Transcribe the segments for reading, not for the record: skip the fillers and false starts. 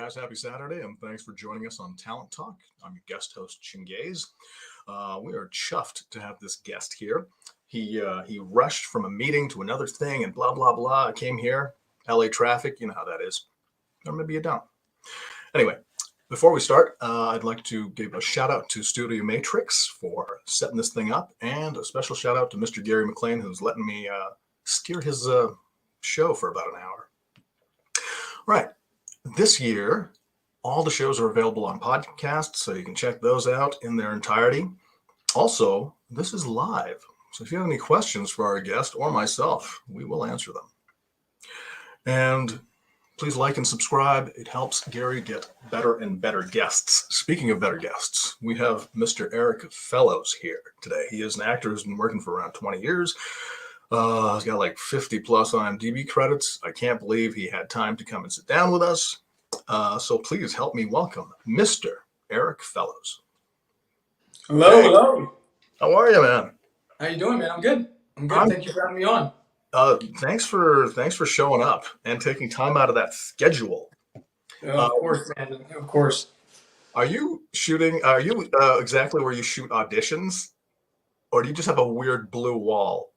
guys, happy Saturday, and thanks for joining us on Talent Talk. I'm your guest host, Chingaze. We are chuffed to have this guest here. He rushed from a meeting to another thing and blah, blah, blah. I came here, LA traffic, you know how that is. Or maybe you don't. Anyway, before we start, I'd like to give a shout out to Studio Matrix for setting this thing up, and a special shout out to Mr. Gary McLean, who's letting me steer his show for about an hour. Right. This year, all the shows are available on podcasts, so you can check those out in their entirety. Also, this is live, so if you have any questions for our guest or myself, we will answer them. And please like and subscribe. It helps Gary get better and better guests. Speaking of better guests, we have Mr. Erik Fellows here today. He is an actor who's been working for around 20 years. He's got like 50 plus IMDb credits. I can't believe he had time to come and sit down with us. So please help me welcome Mr. Erik Fellows. Hello, hello. How are you, man? How you doing, man? I'm good. Thank you for having me on. Thanks for showing up and taking time out of that schedule. Of course, man. Of course. Are you exactly where you shoot auditions, or do you just have a weird blue wall?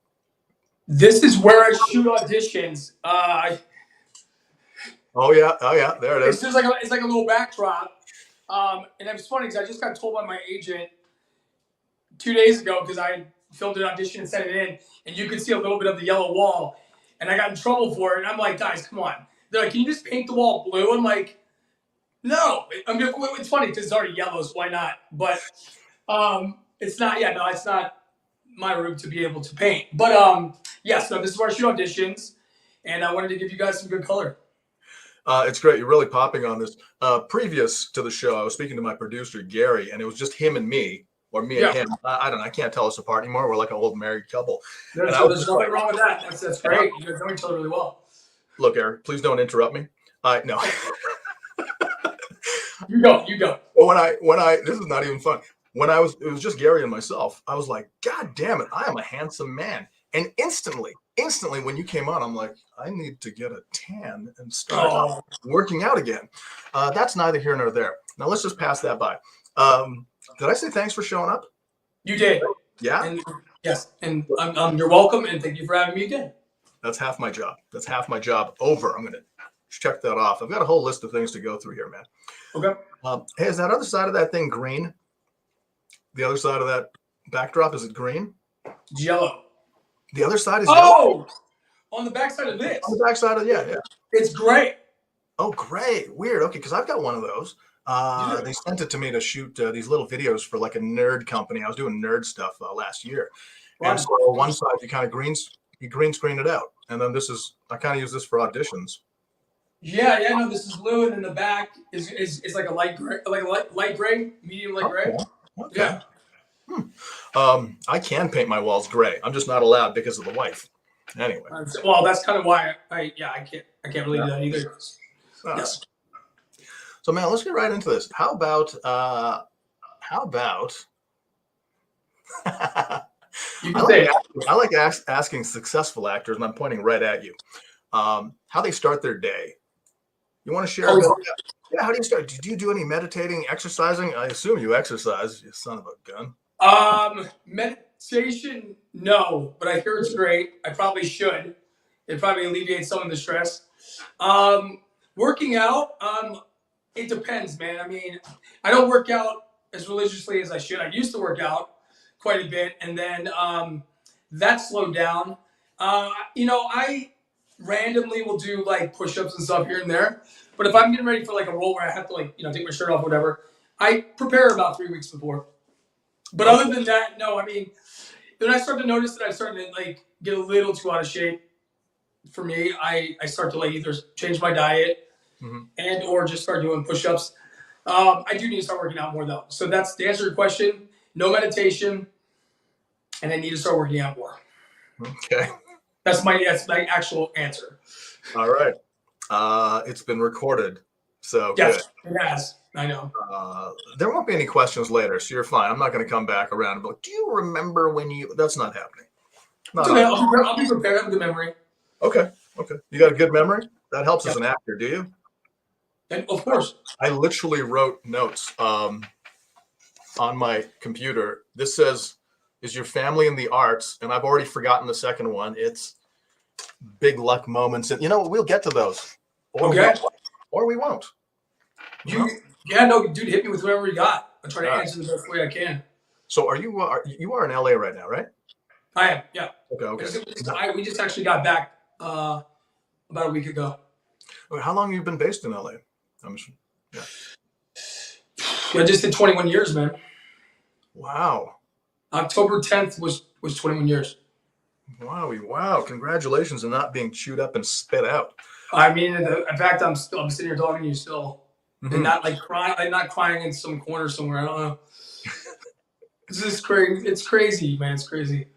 This is where I shoot auditions. Oh yeah, there it is. It's like a little backdrop. And it's funny because I just got told by my agent 2 days ago, because I filmed an audition and sent it in, and you could see a little bit of the yellow wall, and I got in trouble for it. And I'm like, guys, come on. They're like, can you just paint the wall blue? I'm like, no. I mean, it's funny because it's already yellow, so why not? But it's not. Yeah, no, it's not my room to be able to paint. But yes, no, this is where I shoot auditions, and I wanted to give you guys some good color. It's great. You're really popping on this. Previous to the show, I was speaking to my producer, Gary, and it was just him and me, or me and him. I don't know. I can't tell us apart anymore. We're like an old married couple. There's nothing wrong with that. That's great. You guys know each other really well. Look, Eric, please don't interrupt me. No. You go. Well, this is not even fun. It was just Gary and myself, I was like, God damn it, I am a handsome man. And instantly, when you came on, I'm like, I need to get a tan and start working out again. That's neither here nor there. Now let's just pass that by. Did I say thanks for showing up? You did. Yeah? And, yes. And you're welcome, and thank you for having me again. That's half my job. That's half my job over. I'm going to check that off. I've got a whole list of things to go through here, man. Okay. Hey, is that other side of that thing green? The other side of that backdrop, is it green? It's yellow. The other side is yellow? On the back side of this. On the back side of, yeah. It's gray. Oh, gray. Weird. Okay, because I've got one of those. They sent it to me to shoot these little videos for like a nerd company. I was doing nerd stuff last year. Wow. And so on one side, you kind of green screen it out. And then I kind of use this for auditions. Yeah, no, this is blue, and then the back is like a light gray, medium light gray. Okay. Yeah. I can paint my walls gray. I'm just not allowed because of the wife. Anyway. Well, that's kind of why I can't really do that either. Yes. So man, let's get right into this. How about you can say I like asking successful actors, and I'm pointing right at you, how they start their day. You want to share? Yeah, how do you start? Do you do any meditating, exercising? I assume you exercise, you son of a gun. Meditation, no, but I hear it's great. I probably should. It probably alleviates some of the stress. Working out, it depends, man. I mean, I don't work out as religiously as I should. I used to work out quite a bit, and then that slowed down. I randomly will do like push-ups and stuff here and there. But if I'm getting ready for like a role where I have to take my shirt off, whatever, I prepare about 3 weeks before. But other than that, no. I mean, when I start to notice that I'm starting to get a little too out of shape, for me, I start to either change my diet and or just start doing push-ups. I do need to start working out more though. So that's the answer to your question. No meditation, and I need to start working out more. Okay. That's my actual answer. All right. It's been recorded. So yes, good. It has. I know. There won't be any questions later, so you're fine. I'm not going to come back around and be like, do you remember when you... That's not happening. Okay. I'll be prepared. I have a good memory. Okay. You got a good memory? That helps as an actor, do you? And of course. I literally wrote notes on my computer. This says, "Is your family in the arts?" And I've already forgotten the second one. It's big luck moments, and we'll get to those, or Okay. we won't. Yeah, no, dude, hit me with whatever you got. I'll try to All answer the best way I can. So, you are in LA right now, right? I am, yeah. Okay. We just actually got back about a week ago. How long have you been based in LA? Yeah, I just did 21 years, man. Wow. October 10th was 21 years. Wow! Congratulations on not being chewed up and spit out. I mean, in fact, I'm sitting here talking to you still, and not like crying, not crying in some corner somewhere. I don't know. This is crazy. It's crazy, man. It's crazy.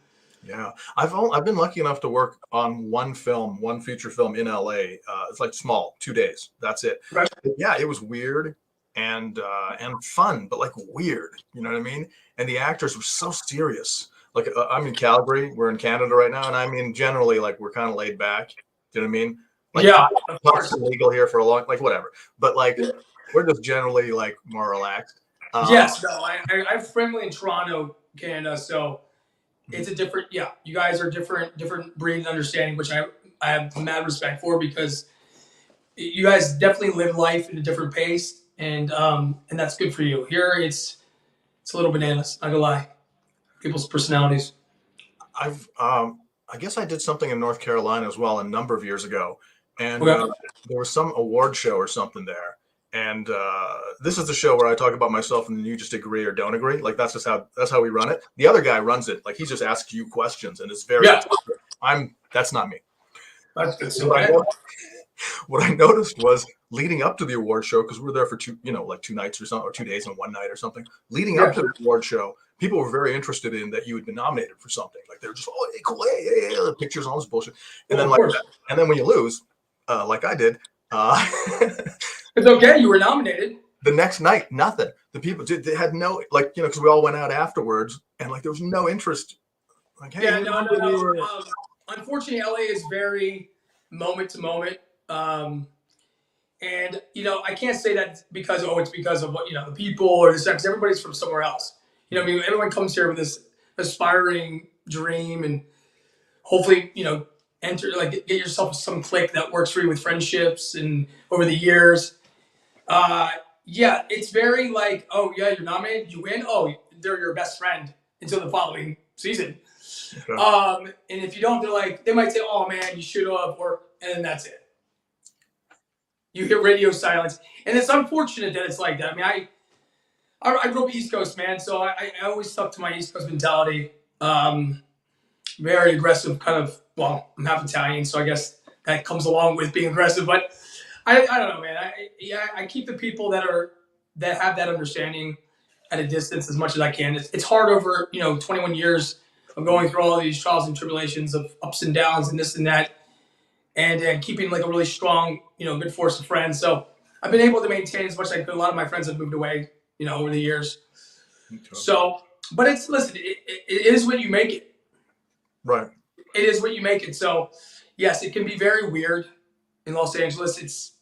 Yeah, I've been lucky enough to work on one feature film in LA. It's like small, 2 days. That's it. Right. Yeah, it was weird and fun, but like weird. You know what I mean? And the actors were so serious. Like I'm in Calgary. We're in Canada right now, and I mean generally like we're kind of laid back. Do you know what I mean? Like, yeah, of course. Illegal here for a long, like whatever. But like we're just generally like more relaxed. Yes, no, I'm friendly in Toronto, Canada, so it's a different. Yeah, you guys are different breed and understanding, which I have mad respect for because you guys definitely live life at a different pace, and that's good for you. Here, it's a little bananas. Not gonna lie, people's personalities. I guess I did something in North Carolina as well a number of years ago, and Okay. there was some award show or something there. And this is the show where I talk about myself, and then you just agree or don't agree. Like that's how we run it. The other guy runs it. Like he just asks you questions, and it's very. Yeah. That's not me. That's good. So what I noticed was leading up to the award show, because we were there for 2 nights or something, or 2 days and 1 night or something. Leading up to the award show, people were very interested in that you had been nominated for something. Like they were just, oh, hey, cool, hey, pictures and all this bullshit. And then when you lose, like I did, it's okay. You were nominated. The next night, nothing. The people they had no because we all went out afterwards, and like there was no interest. Like, hey, yeah, no. Unfortunately, LA is very moment to moment. And I can't say that because it's because of what the people or the sex. Everybody's from somewhere else. I mean, everyone comes here with this aspiring dream, and hopefully, enter get yourself some clique that works for you with friendships and over the years. Yeah, it's very like, oh yeah, you're nominated, you win. Oh, they're your best friend until the following season. Okay. And if you don't, they might say, oh man, you should have, and then that's it. You hear radio silence, and it's unfortunate that it's like that. I mean, I grew up East Coast, man, so I always stuck to my East Coast mentality. Very aggressive, kind of. Well, I'm half Italian, so I guess that comes along with being aggressive. But I don't know, man. I keep the people that have that understanding at a distance as much as I can. It's hard over 21 years of going through all these trials and tribulations of ups and downs and this and that. And keeping like a really strong, good force of friends. So I've been able to maintain as much as I could. A lot of my friends have moved away, over the years. Okay. So, but listen, it is what you make it. Right. It is what you make it. So, yes, it can be very weird in Los Angeles.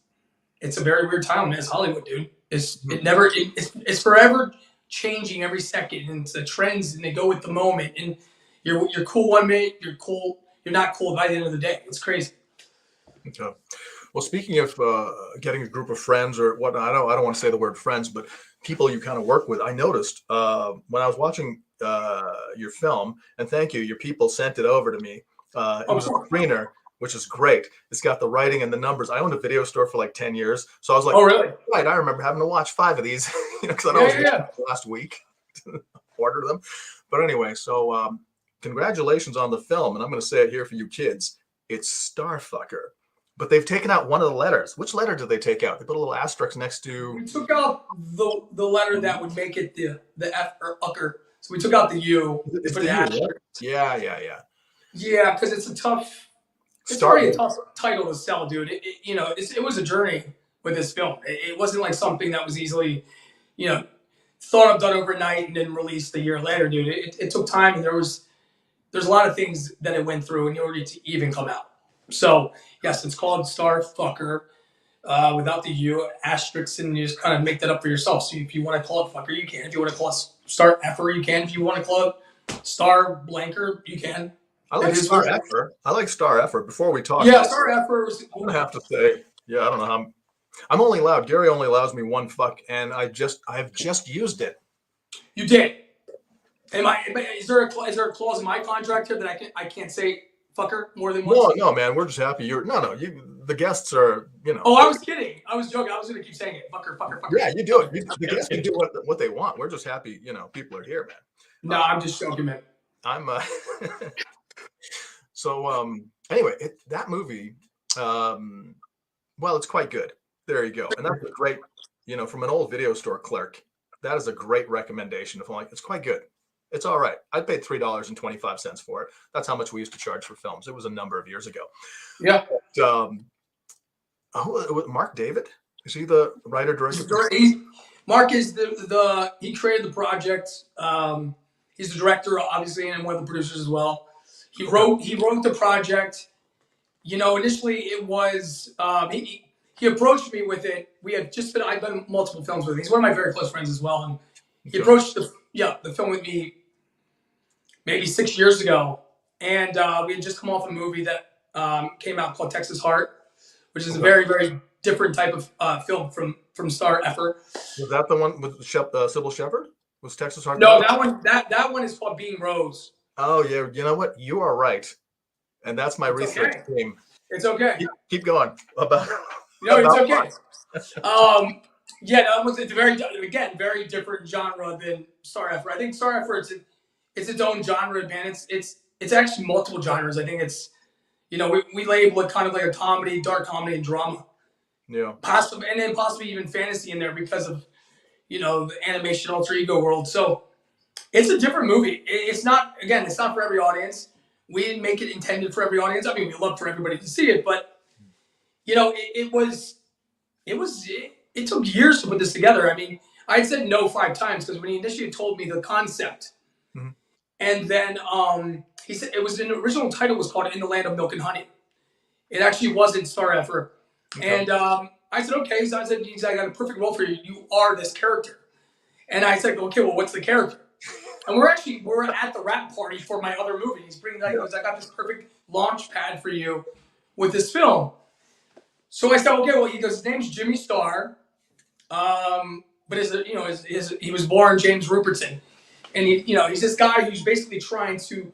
It's a very weird town, man. It's Hollywood, dude. It's forever changing every second, and it's the trends, and they go with the moment. And you're cool one minute, you're cool, you're not cool by the end of the day. It's crazy. Okay. Well, speaking of getting a group of friends or whatnot, I don't want to say the word friends, but people you kind of work with. I noticed when I was watching your film, and thank you, your people sent it over to me. It was a screener, which is great. It's got the writing and the numbers. I owned a video store for like 10 years, so I was like, oh really? Right. I remember having to watch 5 of these because I was last week to order them. But anyway, so congratulations on the film, and I'm going to say it here for you kids. It's Starfucker. But they've taken out one of the letters. Which letter did they take out? They put a little asterisk next to. We took out the letter that would make it the F or ucker. So we took out the U. It's the U. Yeah. Yeah, because it's a tough. It's already a tough title to sell, dude. It was a journey with this film. It wasn't like something that was easily, thought of, done overnight, and then released a year later, dude. It took time, and there's a lot of things that it went through in order to even come out. So yes, it's called Starfucker. without the U, asterisks, and you just kind of make that up for yourself. So if you want to call it fucker, you can. If you want to call it star effer, you can. If you want to call it star blanker, you can. I like star effer. I like star effer. Before we talk, yeah, star effer was. I'm gonna have to say, yeah, I don't know how. I'm only allowed. Gary only allows me one fuck, and I've just used it. You did. Is there a clause in my contract here that I can't say fucker more than once? No, man. We're just happy you're. No. The guests are. Oh, I was kidding. I was joking. I was gonna keep saying it. Fucker. Yeah, you do it. The guests can do what they want. We're just happy. People are here, man. No, I'm just joking, man. I'm. So anyway, that movie. Well, it's quite good. There you go. And that's a great. From an old video store clerk. That is a great recommendation. It's quite good. It's all right. I paid $3.25 for it. That's how much we used to charge for films. It was a number of years ago. Yeah. But, Mark David? Is he the writer director? Mark is he created the project. He's the director, obviously, and one of the producers as well. He wrote the project. Initially it was he approached me with it. I've done multiple films with him. He's one of my very close friends as well, and he approached the film with me maybe 6 years ago, and we had just come off a movie that came out called Texas Heart, which is a very, very different type of film from Star Effer. Was that the one with Sybil Shepherd? Was Texas Heart? No, that one is called Being Rose. Oh yeah, you know what? You are right, and that's my research team. It's okay. Keep going about. It's okay. It's very different genre than Star Effer. I think Star Effer it's its own genre, man. It's actually multiple genres. I think it's we label it kind of like a comedy, dark comedy, and drama. Yeah. Possibly even fantasy in there because of the animation alter ego world. So it's a different movie. It's not for every audience. We didn't make it intended for every audience. I mean, we love for everybody to see it, but it took years to put this together. I mean, I had said no 5 times because when he initially told me the concept, and then he said the original title was called In the Land of Milk and Honey. It actually wasn't Star Effer. Okay. And I said, okay. So I said, I got a perfect role for you. You are this character. And I said, okay, well, what's the character? And we're at the wrap party for my other movie. He's bringing I got this perfect launch pad for you with this film. So I said, okay, well, he goes, his name's Jimmy Starr, but he was born James Rupertson, and he's this guy who's basically trying to,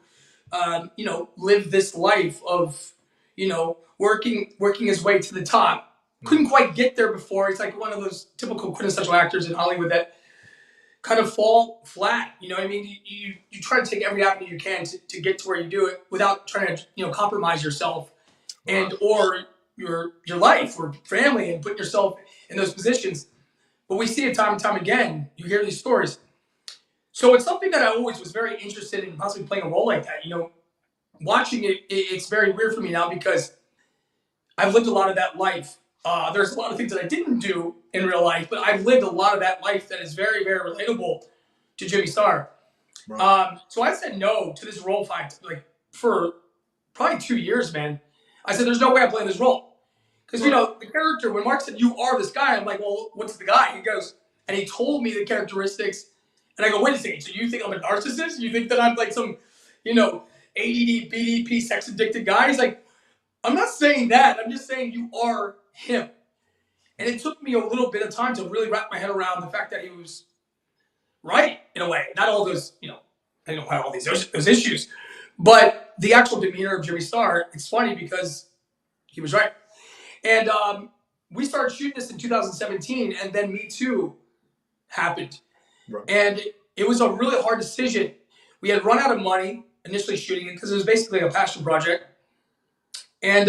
live this life of, working his way to the top. Couldn't quite get there before. It's like one of those typical quintessential actors in Hollywood that kind of fall flat. You know what I mean? You try to take every avenue you can to get to where you do it without trying to, compromise yourself or your life or family and put yourself in those positions. But we see it time and time again. You hear these stories. So it's something that I always was very interested in possibly playing a role like that. Watching it's very weird for me now because I've lived a lot of that life. There's a lot of things that I didn't do in real life, but I've lived a lot of that life that is very, very relatable to Jimmy Starr. Right. So I said no to this role for probably 2 years, man. I said, there's no way I'm playing this role. Because, the character, when Mark said, you are this guy, I'm like, well, what's the guy? He goes, and he told me the characteristics. And I go, wait a second, so you think I'm a narcissist? You think that I'm like some, ADD, BDP, sex-addicted guy? He's like, I'm not saying that. I'm just saying you are him. And it took me a little bit of time to really wrap my head around the fact that he was right, in a way. Not all those, I don't have all those issues. But the actual demeanor of Jimmy Starr, it's funny because he was right. And we started shooting this in 2017, and then Me Too happened. Right. And it was a really hard decision. We had run out of money initially shooting it because it was basically a passion project. And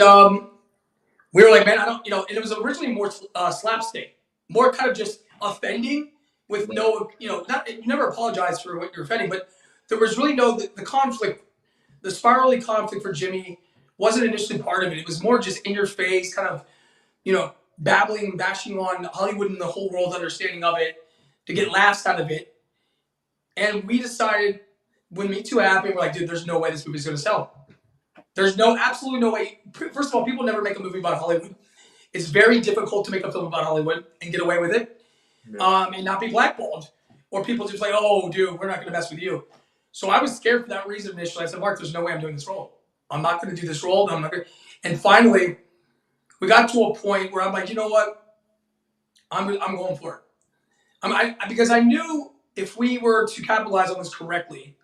we were like, man, I don't, and it was originally more slapstick, more kind of just offending with no, you never apologize for what you're offending, but there was really the conflict, the spirally conflict for Jimmy wasn't initially part of it. It was more just in your face, kind of, babbling, bashing on Hollywood and the whole world's understanding of it to get laughs out of it. And we decided when Me Too happened, we're like, dude, there's no way this movie's going to sell. There's absolutely no way. First of all, people never make a movie about Hollywood. it's very difficult to make a film about Hollywood and get away with it, and not be blackballed, or people just like, oh, dude, we're not going to mess with you. So I was scared for that reason initially. I said, Mark, there's no way I'm doing this role. I'm not going to do this role. I'm not gonna. And finally, we got to a point where I'm like, you know what? I'm going for it. Because I knew if we were to capitalize on this correctly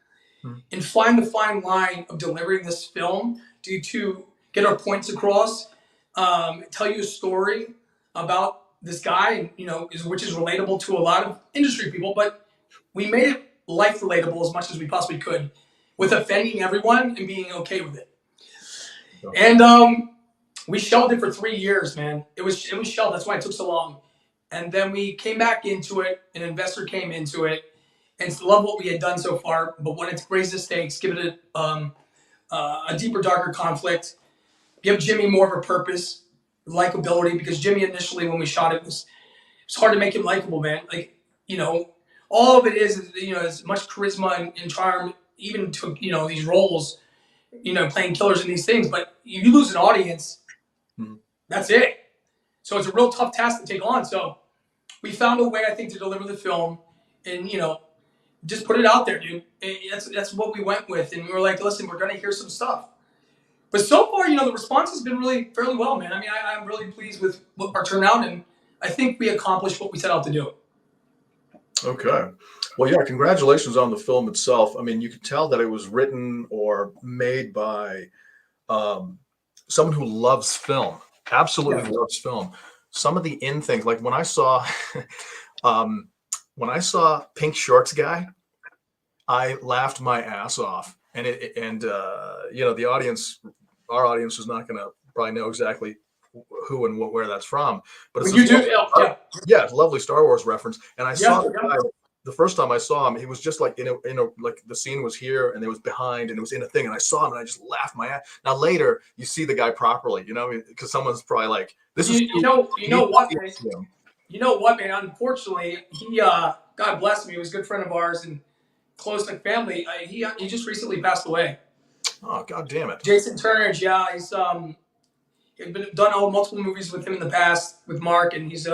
and find the fine line of delivering this film to get our points across, tell you a story about this guy, which is relatable to a lot of industry people, but we made it life relatable as much as we possibly could with offending everyone and being okay with it. And we shelved it for 3 years, man. It was shelved. That's why it took so long. And then we came back into it. An investor came into it and loved what we had done so far, but wanted to raise the stakes, give it a deeper, darker conflict, give Jimmy more of a purpose, likability, because Jimmy initially, when we shot it, it's hard to make him likable, man. Like, all of it is as much charisma and charm, even to, these roles, playing killers in these things, but you lose an audience, that's it. So it's a real tough task to take on. So we found a way, I think, to deliver the film and, just put it out there, dude. That's what we went with. And we were like, listen, we're going to hear some stuff. But so far, the response has been really fairly well, man. I mean, I'm really pleased with our turnout, and I think we accomplished what we set out to do. Okay. Well, yeah, congratulations on the film itself. I mean, you could tell that it was written or made by someone who loves film, absolutely loves film. Some of the in things, like when I saw Pink Shorts Guy, I laughed my ass off. And the audience, our audience is not going to probably know exactly who and where that's from, but it's it's a lovely Star Wars reference. And I saw the guy the first time I saw him, he was just like in a like the scene was here and it was behind and it was in a thing, and I saw him and I just laughed my ass. Now later you see the guy properly, because someone's probably like, this is you know what, man? You know what, man? Unfortunately, he God bless him, he was a good friend of ours and close like family. He just recently passed away. Oh, God damn it. Jason Turnage, he's done multiple movies with him in the past with Mark, and he's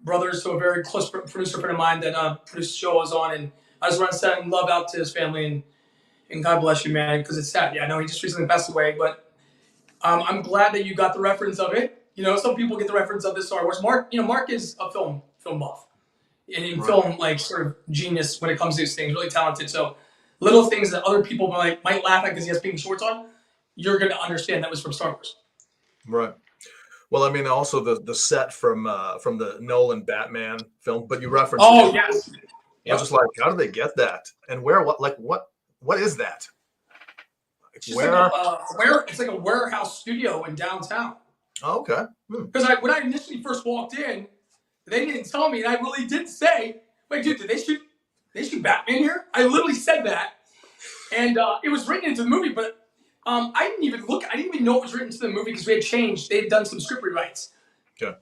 brothers to a very close producer friend of mine that produced the show I was on, and I just want to send love out to his family and God bless you, man, because it's sad. Yeah, I know he just recently passed away, but I'm glad that you got the reference of it. Some people get the reference of this Star Wars. Mark is a film buff. And in film, like, sort of genius when it comes to these things, really talented. So little things that other people might laugh at because he has pink shorts on, you're going to understand that was from Star Wars. Right. Well, I mean, also the set from the Nolan Batman film, but you referenced. Oh, yes. I was just like, how do they get that? And where? What is that? It's like a warehouse studio in downtown. Oh, okay. Because when I initially first walked in, they didn't tell me, and I really did say, "Wait, dude, did they shoot Batman here?" I literally said that, and it was written into the movie, but I didn't even look. I didn't even know it was written into the movie because we had changed. They had done some script rewrites. Okay.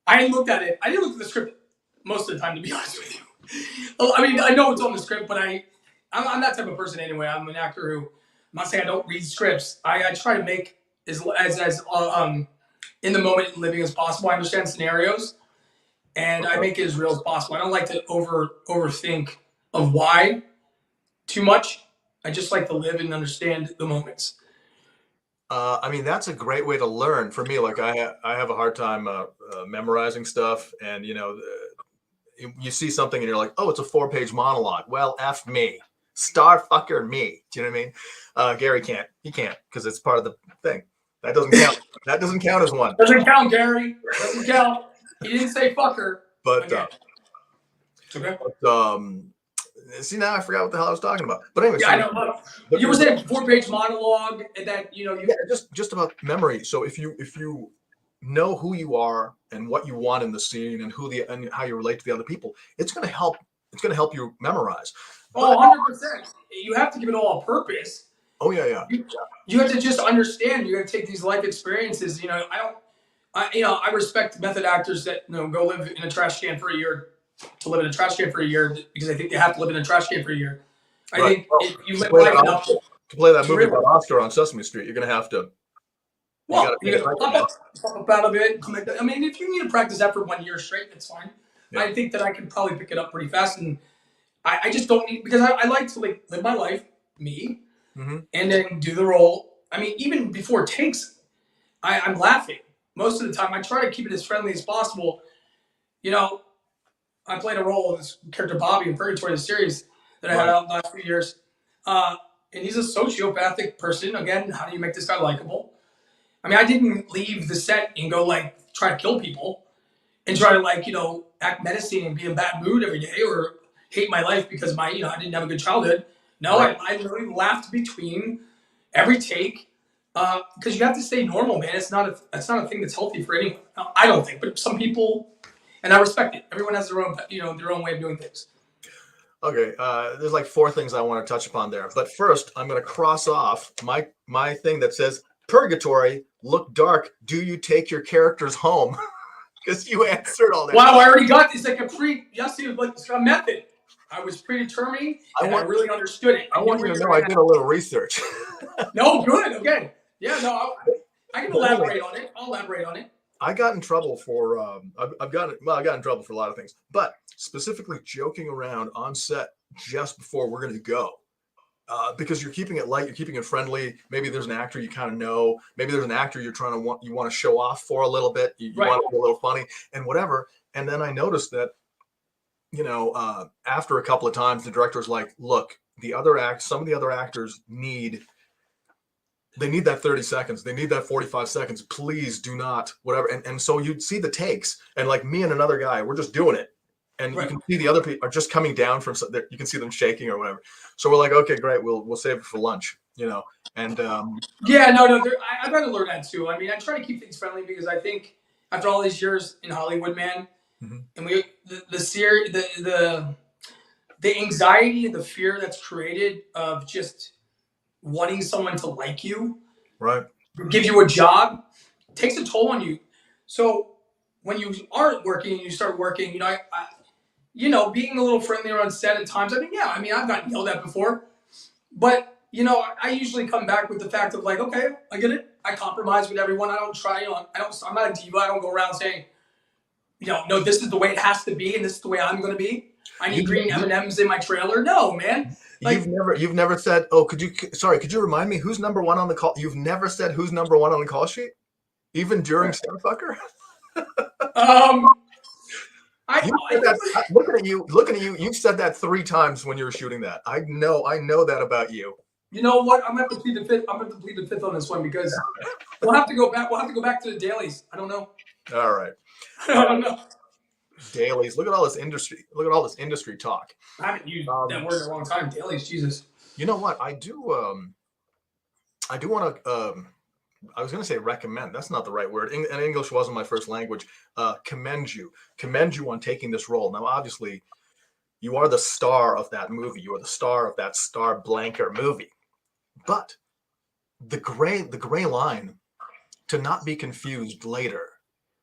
I hadn't looked at it. I didn't look at the script most of the time, to be honest with you. I mean, I know it's on the script, but I'm that type of person anyway. I'm an actor who, I'm not saying I don't read scripts. I try to make as in the moment living as possible. I understand scenarios, and I make it as real as possible. I don't like to overthink of why too much. I just like to live and understand the moments. I mean, that's a great way to learn. For me, like I have a hard time memorizing stuff, and you see something and you're like, oh, it's a 4-page monologue. Well, F me, star fucker me. Do you know what I mean? Gary can't. He can't because it's part of the thing. That doesn't count. That doesn't count as one. Doesn't count, Gary. Doesn't count. He didn't say fucker. But okay. See, now I forgot what the hell I was talking about. But anyway, yeah, I know. You were saying 4-page monologue, and that just about memory. So if you know who you are and what you want in the scene and how you relate to the other people, it's going to help. It's going to help you memorize. Oh, 100%. You have to give it all a purpose. Oh yeah. You have to just understand. You got to take these life experiences. I respect method actors that go live in a trash can for a year. To live in a trash can for a year because I think they have to live in a trash can for a year. I think if you live life enough to play that movie about Oscar on Sesame Street, you're going to have to Well, you got to pop up out of it. I mean, if you need to practice that for 1 year straight, that's fine. Yeah. I think that I can probably pick it up pretty fast, and I just don't need, because I like to like live my life, me, and then do the role. I mean, even before takes, I'm laughing most of the time. I try to keep it as friendly as possible. You know, I played a role of this character Bobby in Purgatory, the series that I had out in the last few years. And he's a sociopathic person. Again, how do you make this guy likable? I mean, I didn't leave the set and go like try to kill people and try to like, you know, act menacing and be in bad mood every day or hate my life because I didn't have a good childhood. No, I literally laughed between every take because you have to stay normal, man. It's not a thing that's healthy for anyone. I don't think, but some people, and I respect it. Everyone has their own, their own way of doing things. Okay, there's like 4 things I want to touch upon there. But first, I'm going to cross off my thing that says, Purgatory, look dark. Do you take your characters home? Because you answered all that. Wow, I already got this. Like it's a method. I was predetermined, and I really understood it. I want you to know I did a little research. No, good. Okay. Yeah, no, I can elaborate on it. I'll elaborate on it. I got in trouble for I got in trouble for a lot of things, but specifically joking around on set just before we're going to go, because you're keeping it light, you're keeping it friendly. Maybe there's an actor you kind of know. Maybe there's an actor you want to show off for a little bit. You want to be a little funny and whatever. And then I noticed that, after a couple of times, the director's like, "Look, some of the other actors need." They need that 30 seconds. They need that 45 seconds. Please do not, whatever. And so you'd see the takes, and like me and another guy, we're just doing it. And you can see the other people are just coming down from, you can see them shaking or whatever. So we're like, okay, great. We'll save it for lunch, and. Yeah, no, I've got to learn that too. I mean, I try to keep things friendly because I think after all these years in Hollywood, man, and the anxiety and the fear that's created of just wanting someone to like you, give you a job, takes a toll on you. So when you aren't working and you start working, being a little friendlier on set at times. I've gotten yelled at before, but I usually come back with the fact of like, okay, I get it. I compromise with everyone. I don't try. I'm not a diva. I don't go around saying, no, this is the way it has to be, and this is the way I'm going to be. I need green M&Ms in my trailer. No, man. Like, you've never said, oh, could you remind me who's number 1 on the call? You've never said who's number 1 on the call sheet, even during Starfucker. Looking at you, you've said that 3 times when you were shooting that. I know that about you. You know what? I'm gonna have to plead the fifth. I'm gonna have to plead the fifth on this one because we'll have to go back. We'll have to go back to the dailies. I don't know. All right. I don't know. Dailies. Look at all this industry. Look at all this industry talk. I haven't used that word in a long time. Dailies, Jesus. You know what? I do want to. I was going to say recommend. That's not the right word. And English wasn't my first language. Commend you on taking this role. Now, obviously, you are the star of that movie. You are the star of that Star Blanker movie. But the gray line to not be confused later.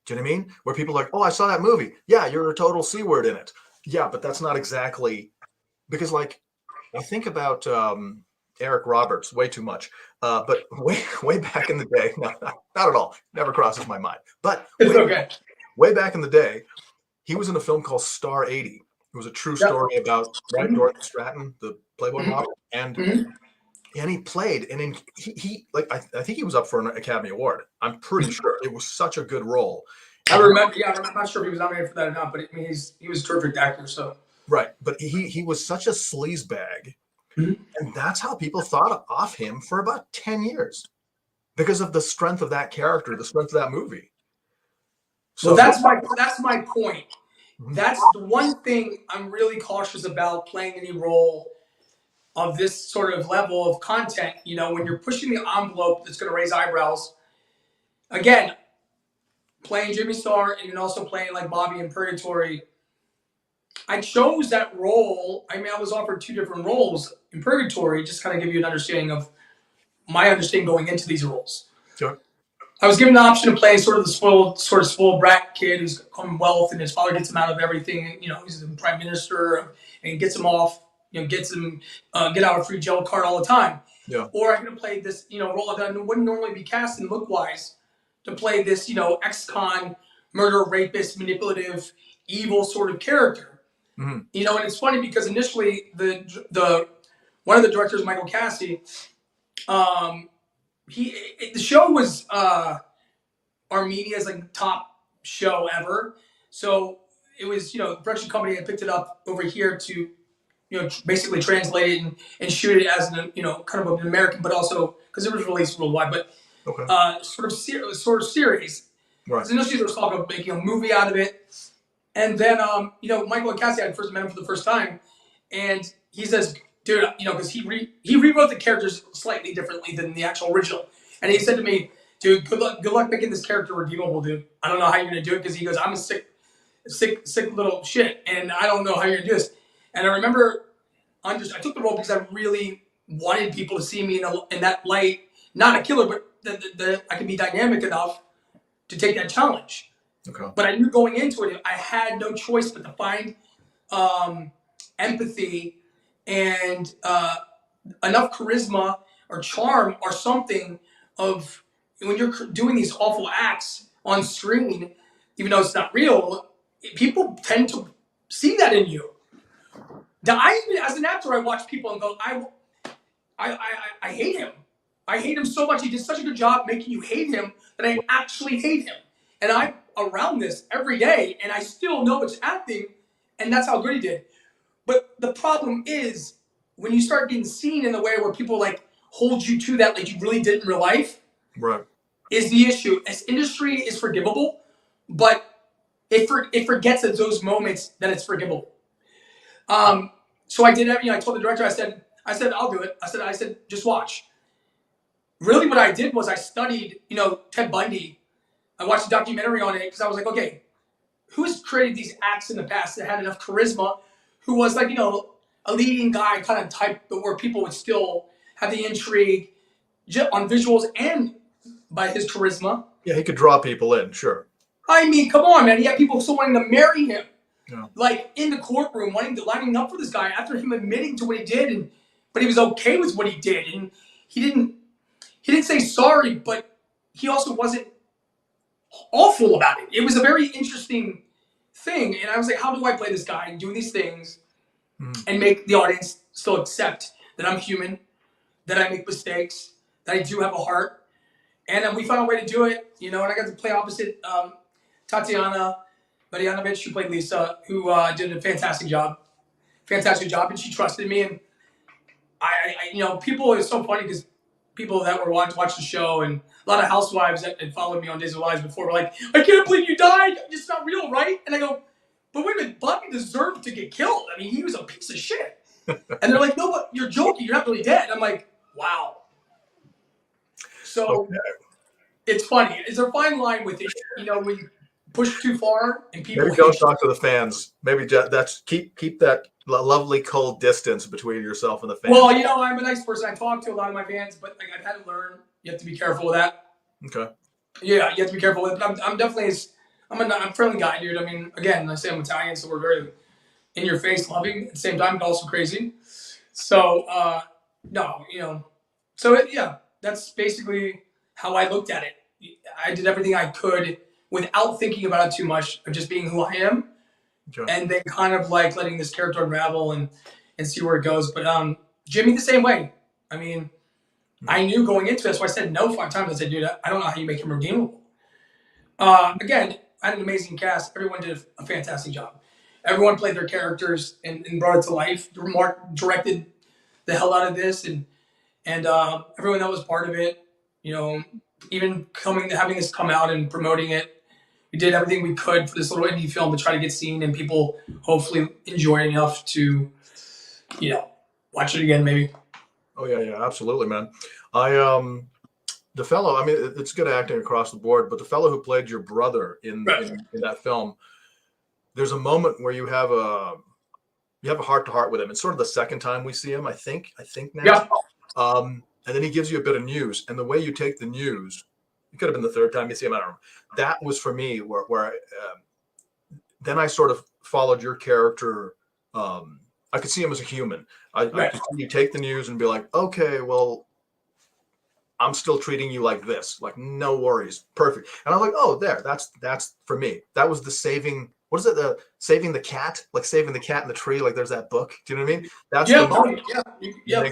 Do you know what I mean? Where people are like, oh, I saw that movie. Yeah, you're a total C word in it. Yeah, but that's not exactly, because like I think about Eric Roberts way too much. But way back in the day, no, not at all. Never crosses my mind. But way back in the day, he was in a film called Star 80. It was a true story about Dorothy Stratton, the Playboy model, and he played, and he I think he was up for an Academy Award. I'm pretty sure it was such a good role. I remember. Yeah, I'm not sure if he was nominated for that or not, but he was a terrific actor. So but he was such a sleazebag, and that's how people thought of him for about 10 years because of the strength of that character, the strength of that movie. So that's my point. That's the one thing I'm really cautious about playing any role of this sort of level of content. When you're pushing the envelope that's going to raise eyebrows. Again, playing Jimmy Starr and then also playing like Bobby in Purgatory, I chose that role. I was offered 2 different roles in Purgatory, just kind of give you an understanding of my understanding going into these roles. Sure. I was given the option of playing sort of spoiled brat kid who's come wealth and his father gets him out of everything. He's the prime minister and gets him off get some get out of free jail card all the time. Yeah. Or I could have played this, role that I wouldn't normally be cast in look wise, to play this, ex-con, murder, rapist, manipulative, evil sort of character. Mm-hmm. And it's funny because initially the one of the directors, Michael Cassie, the show was our media's like top show ever. So it was, the production company had picked it up over here to, basically translate it and shoot it as an, kind of an American, but also because it was released worldwide, but sort of series. Right. Because initially there was talk of making a movie out of it, and then Michael and Cassie, I first met him for the first time, and he says, dude, because he rewrote the characters slightly differently than the actual original, and he said to me, dude, good luck making this character redeemable, dude. I don't know how you're gonna do it, because he goes, I'm a sick little shit, and I don't know how you're gonna do this. And I remember, I took the role because I really wanted people to see me in that light, not a killer, but that I could be dynamic enough to take that challenge. Okay. But I knew going into it, I had no choice but to find empathy and enough charisma or charm or something of when you're doing these awful acts on screen, even though it's not real, people tend to see that in you. Now, as an actor, I watch people and go, I hate him. I hate him so much. He did such a good job making you hate him that I actually hate him. And I'm around this every day, and I still know it's acting, and that's how good he did. But the problem is, when you start getting seen in the way where people like hold you to that like you really did in real life, right, is the issue. This industry is forgivable, but it forgets at those moments that it's forgivable. So I did everything. I told the director, I said, I'll do it. I said, just watch. Really what I did was I studied, Ted Bundy. I watched a documentary on it because I was like, okay, who's created these acts in the past that had enough charisma, who was like, a leading guy kind of type, but where people would still have the intrigue on visuals and by his charisma. Yeah, he could draw people in, sure. I mean, come on, man. He had people still wanting to marry him. Yeah. Like in the courtroom, lining up for this guy after him admitting to what he did, but he was okay with what he did, and he didn't say sorry, but he also wasn't awful about it. It was a very interesting thing, and I was like, how do I play this guy and do these things and make the audience still accept that I'm human, that I make mistakes, that I do have a heart, and then we found a way to do it, and I got to play opposite Tatiana Marianovich, who played Lisa, who did a fantastic job, and she trusted me. And I people, it's so funny because people that were watch the show and a lot of housewives that had followed me on Days of Lives before were like, I can't believe you died. It's not real, right? And I go, but wait a minute, Bobby deserved to get killed. I mean, he was a piece of shit. And they're like, no, but you're joking. You're not really dead. I'm like, wow. So It's funny. It's a fine line with it. When you push too far and people maybe don't talk to the fans. Maybe that's keep that lovely cold distance between yourself and the fans. Well, I'm a nice person. I talk to a lot of my fans, but I've had to learn. You have to be careful with that. Okay. Yeah, you have to be careful with it. But I'm definitely I'm a friendly guy, dude. I mean, again, I say I'm Italian, so we're very in your face, loving at the same time, but also crazy. So no, So that's basically how I looked at it. I did everything I could without thinking about it too much, of just being who I am, and then kind of like letting this character unravel and see where it goes. But Jimmy the same way. I mean, I knew going into this, so I said no 5 times. I said, dude, I don't know how you make him redeemable. Again, I had an amazing cast. Everyone did a fantastic job. Everyone played their characters and brought it to life. Mark directed the hell out of this, and everyone that was part of it, even having this come out and promoting it, we did everything we could for this little indie film to try to get seen and people hopefully enjoy enough to, watch it again maybe. Oh yeah, absolutely, man. The fellow, I mean, it's good acting across the board, but the fellow who played your brother in that film, there's a moment where you have a heart to heart with him. It's sort of the second time we see him, I think now. Yeah. And then he gives you a bit of news, and the way you take the news, it could have been the third time you see him. I don't know. That was for me where then I sort of followed your character I could see him as a human. I Right. could see you take the news and be like, okay, well, I'm still treating you like this. Like, no worries, perfect. And I'm like, oh, that's for me. That was the saving. What is it? The saving the cat, like saving the cat in the tree. Like there's that book. Do you know what I mean? That's Yeah, the moment.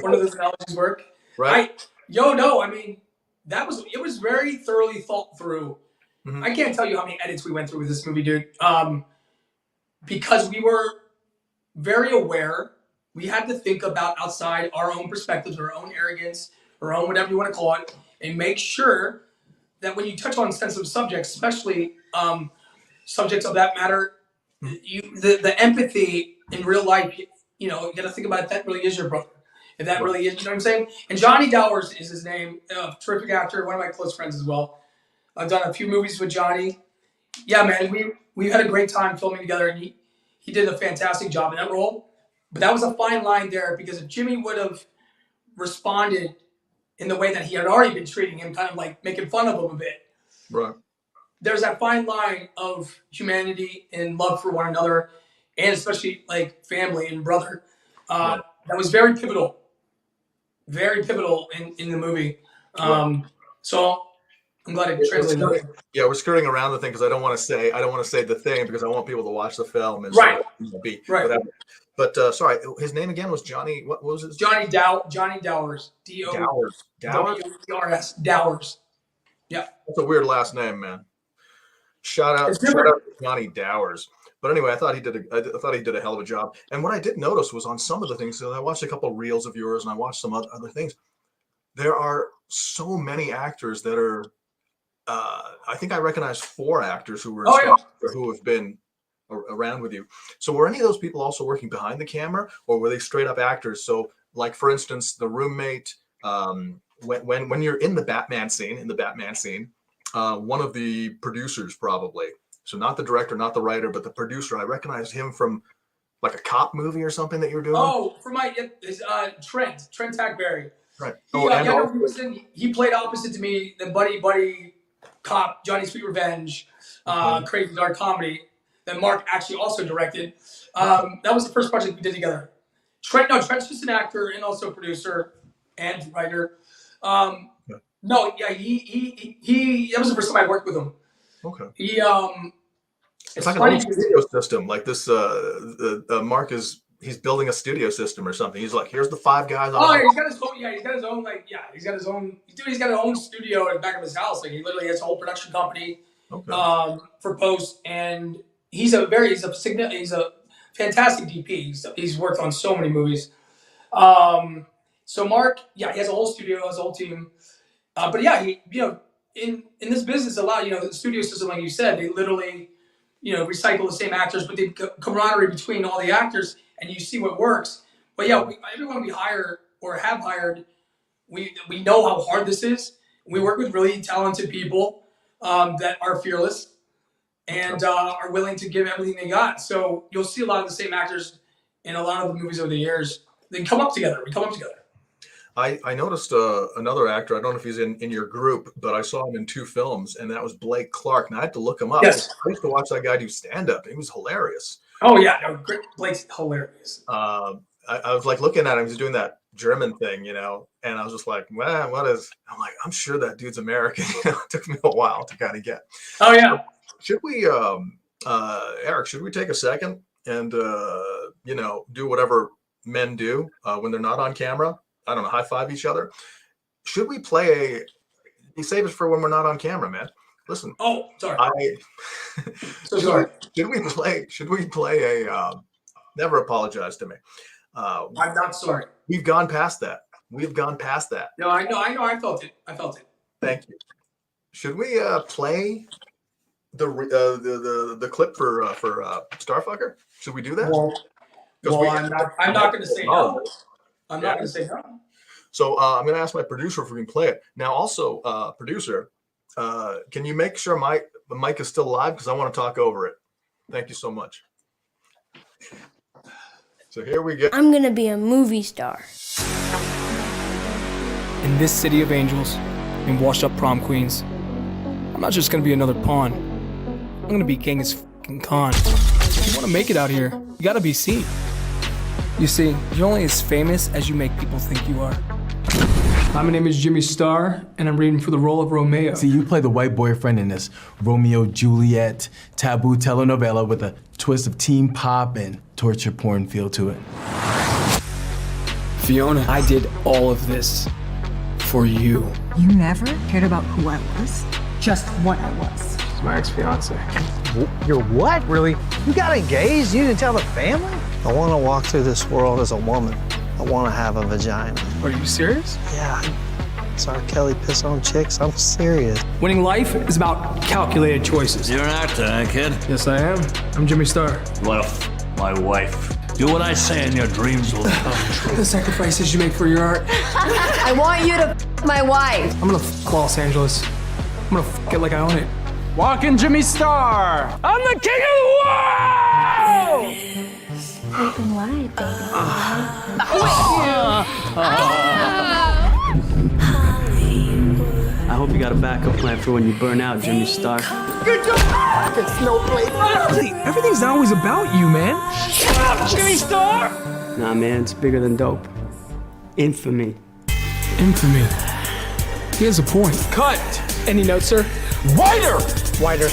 one of those analogies work. Right. No, I mean, it was very thoroughly thought through. Mhm. I can't tell you how many edits we went through with this movie, dude. Because we were very aware. We had to think about outside our own perspectives, our own arrogance, our own whatever you want to call it, and make sure that when you touch on sensitive subjects, especially subjects of that matter, the empathy in real life, you got to think about if that really is your brother. If that really is, you know what I'm saying? And Jonny Dowers is his name, terrific actor, one of my close friends as well. I've done a few movies with Jonny. Yeah, man, we had a great time filming together, and he did a fantastic job in that role. But that was a fine line there, because if Jimmy would have responded in the way that he had already been treating him, kind of like making fun of him a bit. Right. There's that fine line of humanity and love for one another, and especially like family and brother. That was very pivotal in the movie. So I'm glad it translated. Yeah, we're skirting around the thing because I don't want to say the thing because I want people to watch the film and Right. be Right. whatever. But sorry, his name again was Jonny. What was his? Jonny Dowers. Dowers. Dowers. Yeah. That's a weird last name, man. Shout out to Jonny Dowers. But anyway, I thought he did a hell of a job. And what I did notice was on some of the things. So I watched a couple of reels of yours, and I watched some other things. There are so many actors that are. I think I recognize 4 actors who were who have been around with you. So were any of those people also working behind the camera, or were they straight up actors? So, like for instance, the roommate. When you're in the Batman scene, one of the producers probably. So not the director, not the writer, but the producer. I recognized him from like a cop movie or something that you were doing. Oh, for Trent Hackberry. Right. He played opposite to me, the buddy cop, Johnny Sweet Revenge, crazy dark comedy that Mark actually also directed. That was the first project we did together. Trent's just an actor and also a producer and writer. That was the first time I worked with him. Okay. It's like a studio system. Like this, Mark he's building a studio system or something. He's like, here's the 5 guys. He's got his own studio at the back of his house. Like he literally has a whole production company for post, and he's a fantastic DP. He's worked on so many movies. So Mark, he has a whole studio, has a whole team. But yeah, in this business, a lot, the studio system, like you said, they literally, recycle the same actors, but the camaraderie between all the actors, and you see what works. But yeah, everyone we hire or have hired, we know how hard this is. We work with really talented people that are fearless and are willing to give everything they got. So you'll see a lot of the same actors in a lot of the movies over the years. They come up together. We come up together. I noticed another actor. I don't know if he's in your group, but I saw him in 2 films, and that was Blake Clark. And I had to look him up. Yes. I used to watch that guy do stand-up. He was hilarious. Oh, yeah. No, great. Blake's hilarious. I was like looking at him. He's doing that German thing, and I was just like, man, I'm like, I'm sure that dude's American. It took me a while to kind of get. Oh, yeah. Should we, Eric, should we take a second and, do whatever men do when they're not on camera? I don't know, high five each other. Should we play you save it for when we're not on camera, man. Listen. Oh, sorry. Sorry. Should we play a never apologize to me. I'm not sorry. We've gone past that. No, I know. I felt it. Thank you. Should we play the clip for Starfucker? Should we do that? I'm not going to say no. I'm not going to say no. So I'm going to ask my producer if we can play it. Now, also, producer, can you make sure the mic is still live? Because I want to talk over it. Thank you so much. So here we go. I'm going to be a movie star. In this city of angels and washed-up prom queens, I'm not just going to be another pawn. I'm going to be Genghis f***ing Khan. If you want to make it out here, you got to be seen. You see, you're only as famous as you make people think you are. My name is Jimmy Starr, and I'm reading for the role of Romeo. See, you play the white boyfriend in this Romeo Juliet taboo telenovela with a twist of teen pop and torture porn feel to it. Fiona, I did all of this for you. You never cared about who I was, just what I was. It's my ex-fiance. You're what? Really? You got engaged? You didn't tell the family? I want to walk through this world as a woman. I want to have a vagina. Are you serious? Yeah. Sorry, Kelly, piss on chicks. I'm serious. Winning life is about calculated choices. You're an actor, huh, kid? Yes, I am. I'm Jimmy Starr. Well, my wife. Do what I say and your dreams will come true. The sacrifices you make for your art. I want you to my wife. I'm gonna Los Angeles. I'm gonna it like I own it. Walking Jimmy Starr! I'm the king of the world! Open wide, baby. I hope you got a backup plan for when you burn out, Jimmy Starr. Good job! Hey, everything's not always about you, man. Jimmy Starr! Nah, man, it's bigger than dope. Infamy. Infamy. He has a point. Cut. Any notes, sir? Whiter! Whiter.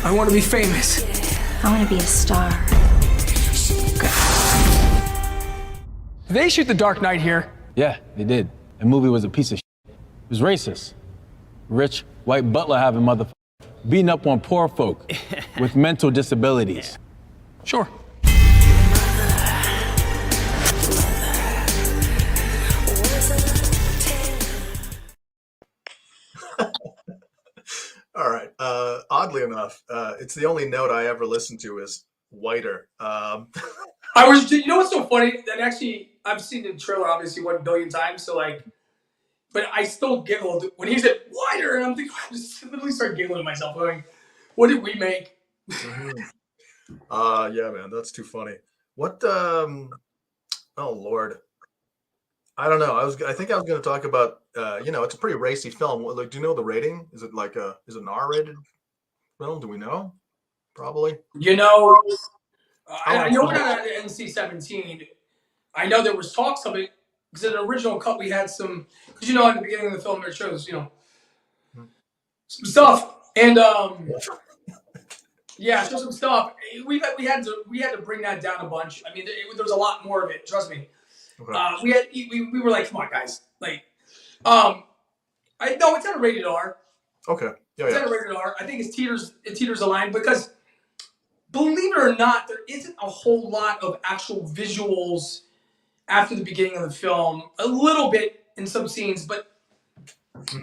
I want to be famous. I want to be a star. Did they shoot The Dark Knight here? Yeah, they did. The movie was a piece of shit. It was racist. Rich, white butler having motherfucker beating up on poor folk with mental disabilities. Sure. All right. Oddly enough, it's the only note I ever listened to is whiter. You know what's so funny? That actually, I've seen the trailer obviously 1 billion times, so like, but I still giggled when he said whiter, and I'm thinking, I just literally started giggling to myself, going, what did we make? Yeah, man, that's too funny. What, oh Lord. I don't know. I think I was going to talk about, it's a pretty racy film. Like, do you know the rating? Is it is it an R-rated film? Do we know? Probably. You know, I know we're not at NC-17. I know there was talks of it because in the original cut we had some, because at the beginning of the film it shows, some stuff, and yeah, show some stuff. We had to bring that down a bunch. I mean, there was a lot more of it. Trust me. Okay. We were like, come on, guys. Like, it's at a rated R. Okay. Yeah, it's at a rated R. I think it teeters the line because, believe it or not, there isn't a whole lot of actual visuals after the beginning of the film. A little bit in some scenes, but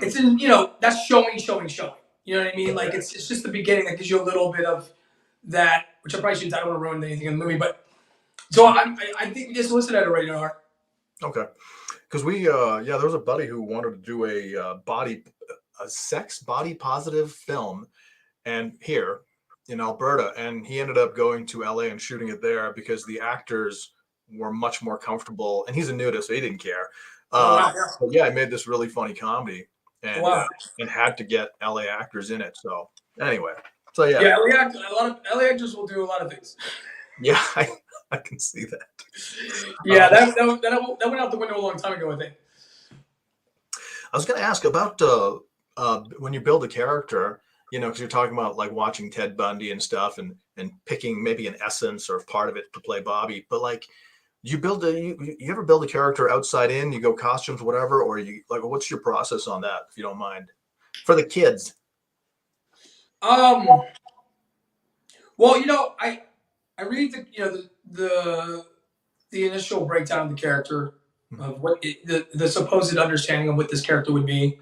it's in that's showing. You know what I mean? Like it's just the beginning that gives you a little bit of that, which I probably shouldn't. I don't want to ruin anything in the movie, but so I think it's listed at a rated R. Okay, because there was a buddy who wanted to do a sex body positive film, and here in Alberta, and he ended up going to LA and shooting it there because the actors were much more comfortable, and he's a nudist, so he didn't care. But yeah, he made this really funny comedy, and and had to get LA actors in it. So anyway, yeah, a lot of LA actors will do a lot of things. Yeah, I can see that. Yeah, that went out the window a long time ago, I think. I was going to ask about when you build a character, because you're talking about like watching Ted Bundy and stuff, and picking maybe an essence or part of it to play Bobby. But like, you ever build a character outside in? You go costumes, whatever, or you like, what's your process on that, if you don't mind, for the kids? Well, I read the initial breakdown of the character, of what the supposed understanding of what this character would be.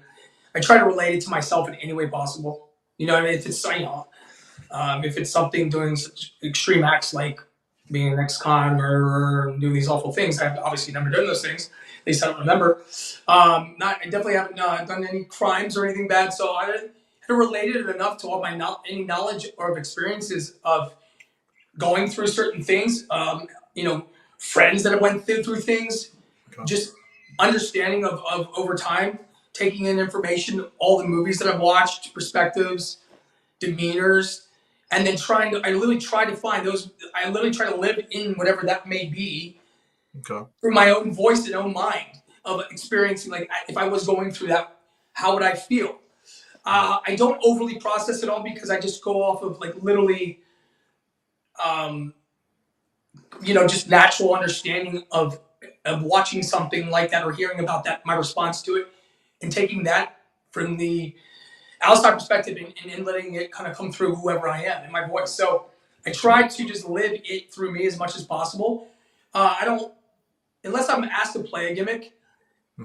I try to relate it to myself in any way possible. You know what I mean? If it's if it's something doing such extreme acts like being an ex-con or doing these awful things, I've obviously never done those things. At least I don't remember. I definitely haven't done any crimes or anything bad. So I had related it enough to all my any knowledge or of experiences of going through certain things. Friends that have went through things, just understanding of over time, taking in information, all the movies that I've watched, perspectives, demeanors, and then I literally try to find those. I literally try to live in whatever that may be Okay. through my own voice and own mind of experiencing, like, if I was going through that, how would I feel? I don't overly process it all because I just go off of like literally, just natural understanding of watching something like that or hearing about that, my response to it, and taking that from the outside perspective and letting it kind of come through whoever I am in my voice. So I try to just live it through me as much as possible. I don't, unless I'm asked to play a gimmick,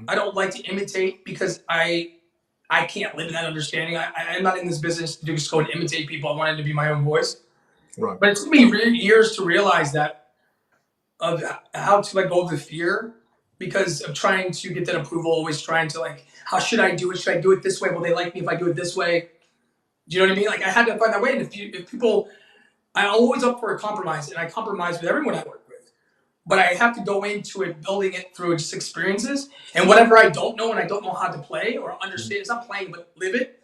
I don't like to imitate because I can't live in that understanding. I'm not in this business to just go and imitate people. I want it to be my own voice. Right. But it took me years to realize that, of how to let go of the fear, because of trying to get that approval, always trying to like, how should I do it? Should I do it this way? Will they like me if I do it this way? Do you know what I mean? Like I had to find that way. And if people, I'm always up for a compromise, and I compromise with everyone I work with. But I have to go into it building it through just experiences, and whatever I don't know and I don't know how to play or understand, it's not playing but live it.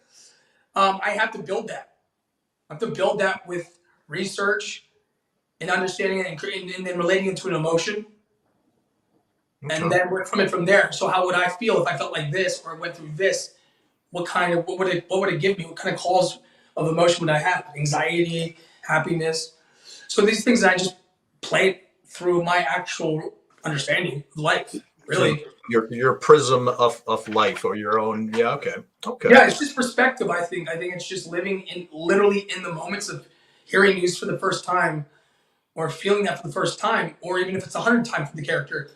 I have to build that. I have to build that with research and understanding it and then relating it to an emotion. Okay. And then work from it from there. So how would I feel if I felt like this or went through this? What would it give me? What kind of calls of emotion would I have? Anxiety, happiness. So these things I just play through my actual understanding of life. Really. So your prism of life, or your own. Yeah. Okay. Yeah, it's just perspective. I think it's just living literally in the moments of hearing news for the first time, or feeling that for the first time, or even if it's 100 times for the character.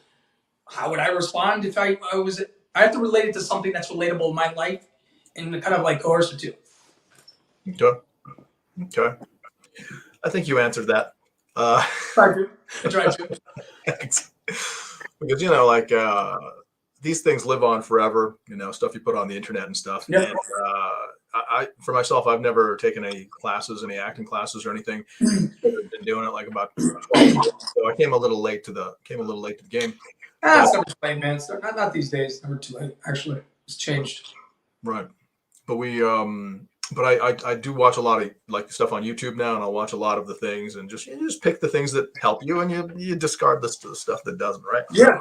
How would I respond if I was? I have to relate it to something that's relatable in my life, and kind of like coerce it to. Okay. I think you answered that. I tried to. Thanks. Because like these things live on forever. Stuff you put on the internet and stuff. Yeah. And, I, for myself, I've never taken any classes, any acting classes or anything. I've been doing it like about 12 years. So I came a little late to the game. It's never too late, man. It's not these days. Never too late. Actually, it's changed. Right. But I do watch a lot of like stuff on YouTube now, and I'll watch a lot of the things, and just pick the things that help you, and you discard the stuff that doesn't, right? Yeah.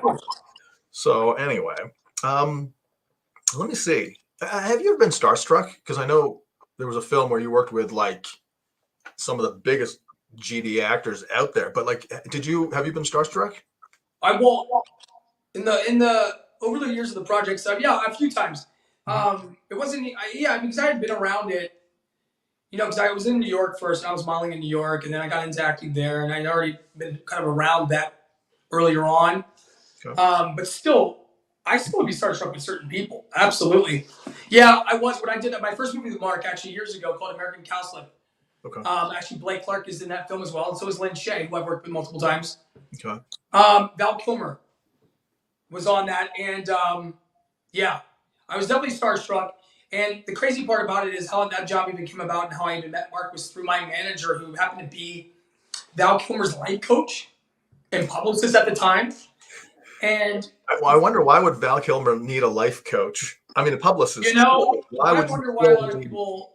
So anyway, let me see. Have you ever been starstruck? Because I know there was a film where you worked with like some of the biggest GD actors out there, but like, have you been starstruck? I won't. In the over the years of the project stuff, yeah, a few times. It wasn't, because I had been around it, because I was in New York first, and I was modeling in New York, and then I got into acting there, and I'd already been kind of around that earlier on. Okay. But still, I still would be starstruck with certain people. Absolutely. Yeah, I was. When I did my first movie with Mark, actually years ago, called American Cowslip. Okay. Actually, Blake Clark is in that film as well, and so is Lynn Shay, who I've worked with multiple times. Okay. Val Kilmer was on that, and I was definitely starstruck. And the crazy part about it is how that job even came about, and how I even met Mark was through my manager, who happened to be Val Kilmer's life coach and publicist at the time. And I wonder, why would Val Kilmer need a life coach? I mean, a publicist. I wonder why a lot of people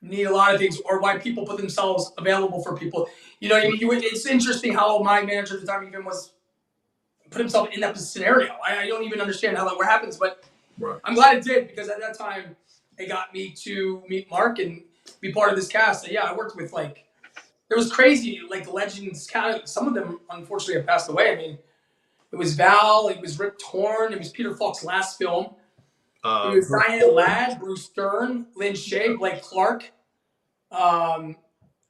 need a lot of things, or why people put themselves available for people. It's interesting how my manager at the time even put himself in that scenario. I don't even understand how that happens, but right. I'm glad it did, because at that time it got me to meet Mark and be part of this cast. And I worked with there was crazy legends. Some of them unfortunately have passed away. I mean, it was Val, it was Rip Torn, it was Peter Falk's last film. It was Diane Ladd, Bruce Stern, Lynn Shay, Blake Clark. And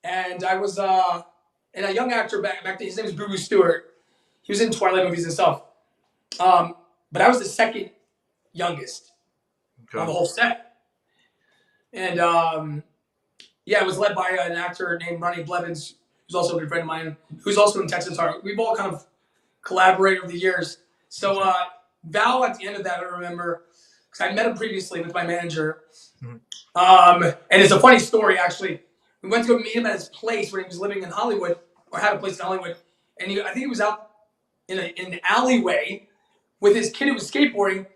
I was and a young actor back then. His name was Boo Boo Stewart. He was in Twilight movies and stuff. But I was the second youngest on the whole set. And it was led by an actor named Ronnie Blevins, who's also a good friend of mine, who's also in Texas Heart. We've all kind of collaborated over the years. So Val, at the end of that, I remember, because I met him previously with my manager. And it's a funny story, actually. We went to go meet him at his place when he was living in Hollywood, or had a place in Hollywood. And I think he was out in an alleyway with his kid who was skateboarding.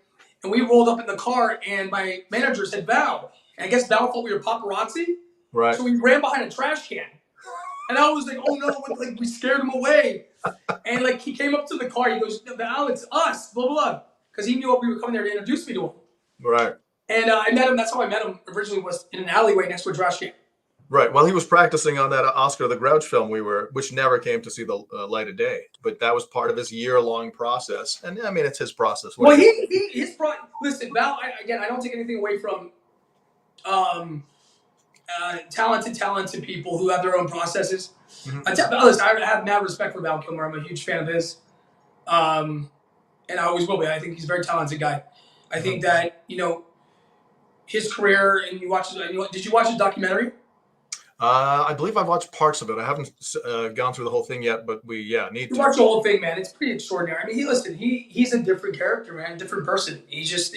And we rolled up in the car, and my manager said, Val. And I guess Val thought we were paparazzi. Right. So we ran behind a trash can. And I was like, oh no, we scared him away. And like he came up to the car, he goes, "Al, it's us," blah blah, because he knew we were coming there to introduce me to him. Right. And I met him. That's how I met him. Originally was in an alleyway next to a trash can. Right. Well, he was practicing on that Oscar the Grouch film which never came to see the light of day. But that was part of his year-long process. And I mean, it's his process. Well, listen, Val. I don't take anything away from talented people who have their own processes. Listen, I have mad respect for Val Kilmer. I'm a huge fan of his, and I always will be. I think he's a very talented guy. I think that his career, and did you watch his documentary? I believe I've watched parts of it. I haven't gone through the whole thing yet, but need to watch the whole thing, man. It's pretty extraordinary. I mean, he's a different character, man, different person.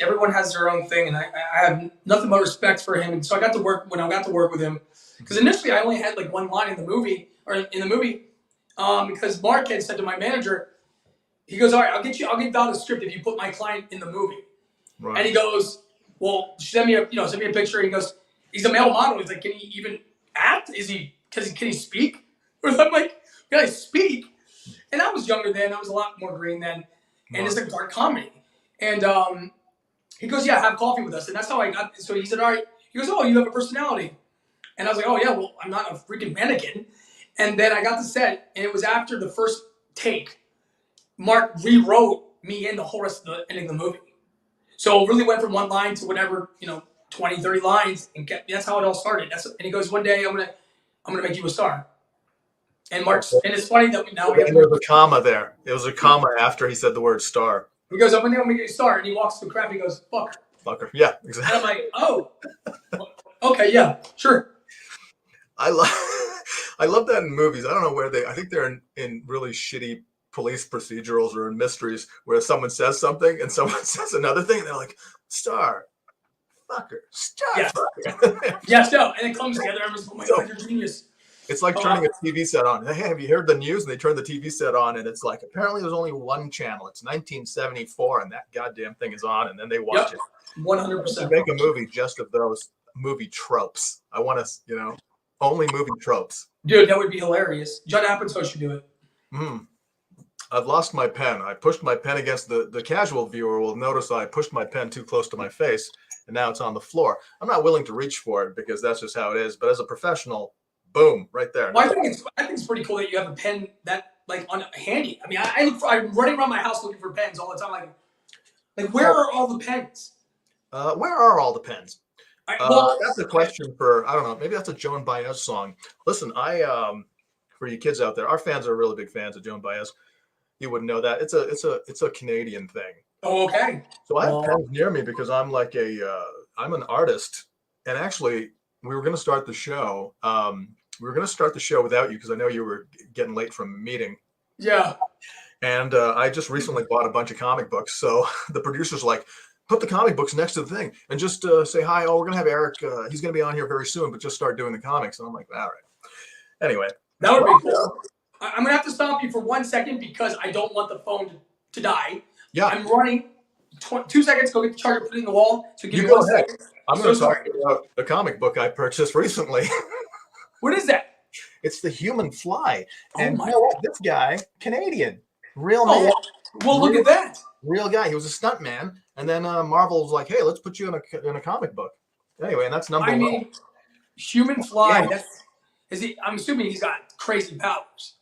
Everyone has their own thing, and I have nothing but respect for him. And so I got to work with him, because initially I only had like one line in the movie, because Mark had said to my manager, he goes, "All right, I'll give Val the script if you put my client in the movie." Right. And he goes, "Well, send me a picture." And he goes, "He's a male model." He's like, "Can he even act? Can he speak?" I'm like, "Can I speak?" And I was younger then. I was a lot more green then, and it's a dark comedy. And he goes, "Yeah, have coffee with us." And that's how I got. So he said, "All right." He goes, "Oh, you have a personality." And I was like, "Oh yeah, well, I'm not a freaking mannequin." And then I got to set, and it was after the first take, Mark rewrote me in the whole rest of the ending of the movie. So it really went from one line to whatever, 20, 30 lines, and that's how it all started. And he goes, "One day I'm gonna make you a star." And and it's funny that there was a comma there. It was a comma after he said the word star. He goes, "I'm gonna make you a star," and he walks to the crowd and he goes, "Fucker." Fucker. Yeah, exactly. And I'm like, "Oh, okay, yeah, sure." I love that in movies. I don't know where I think they're in really shitty police procedurals or in mysteries where someone says something and someone says another thing and they're like, "Star, fucker, star, yes. fucker." Yes, no, and it comes together. I'm just, "Oh my God, you're a genius." It's like turning a TV set on. "Hey, have you heard the news?" And they turn the TV set on and it's like, apparently there's only one channel. It's 1974 and that goddamn thing is on, and then they watch it. 100%. Make a movie just of those movie tropes. I want to, only movie tropes. Dude, that would be hilarious. Judd Apatow should do it. I've lost my pen. I pushed my pen against the casual viewer will notice I pushed my pen too close to my face, and now it's on the floor. I'm not willing to reach for it because that's just how it is. But as a professional, boom, right there. Well, I think it's pretty cool that you have a pen that like on handy. I mean, I'm running around my house looking for pens all the time. Like where are all the pens? Where are all the pens? That's a question for, I don't know, maybe that's a Joan Baez song. Listen, for you kids out there, our fans are really big fans of Joan Baez. You wouldn't know that. It's a Canadian thing. Oh, okay. So I have pens near me because I'm like I'm an artist. And actually, we were going to start the show. We were going to start the show without you because I know you were getting late from a meeting. Yeah. And I just recently bought a bunch of comic books. So the producer's like, put the comic books next to the thing and just say hi. Oh, we're going to have Erik. He's going to be on here very soon, but just start doing the comics. And I'm like, all right. Anyway. That would be cool. I'm going to have to stop you for 1 second because I don't want the phone to die. Yeah. I'm running 2 seconds. Go get the charger, put it in the wall. So give me go 1 ahead. second. I'm going to talk about the comic book I purchased recently. What is that? It's The Human Fly. And my this guy, Canadian, real man. Well, look at that. Real guy. He was a stunt man. And then Marvel was like, hey, let's put you in a comic book. Anyway, and that's number one. Human Fly. Yeah. I'm assuming he's got crazy powers.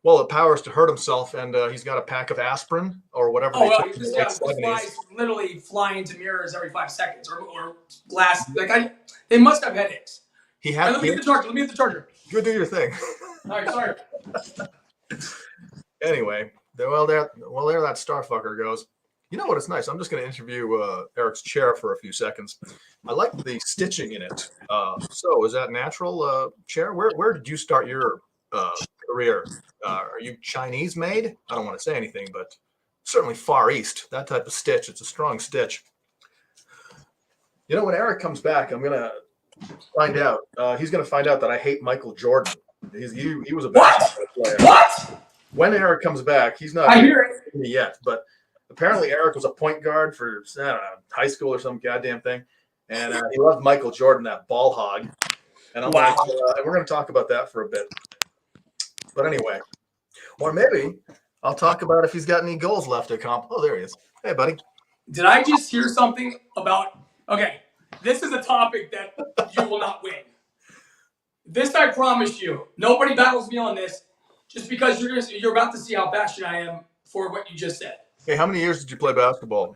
Well, the power is to hurt himself, and he's got a pack of aspirin or whatever. Oh, well, this guy flies literally fly into mirrors every 5 seconds or glass. They must have headaches. Let me get the charger. Go do your thing. All right, sorry. Anyway, there that Starfucker goes. You know what? It's nice. I'm just going to interview Erik's chair for a few seconds. I like the stitching in it. So, is that natural chair? Where did you start your career? Are you Chinese made? I don't want to say anything, but certainly Far East. That type of stitch. It's a strong stitch. You know, when Erik comes back, I'm going to find out. He's going to find out that I hate Michael Jordan. He was a basketball player. What? When Erik comes back, he's not here yet, but apparently Erik was a point guard for, I don't know, high school or some goddamn thing. And he loved Michael Jordan, that ball hog. And I'm like, we're going to talk about that for a bit. But anyway, Or maybe I'll talk about if he's got any goals left to accomplish. Oh, there he is. Hey, buddy. Did I just hear something about? Okay, this is a topic that you will not win. This I promise you. Nobody battles me on this, just because you're about to see how passionate I am for what you just said. Hey, how many years did you play basketball?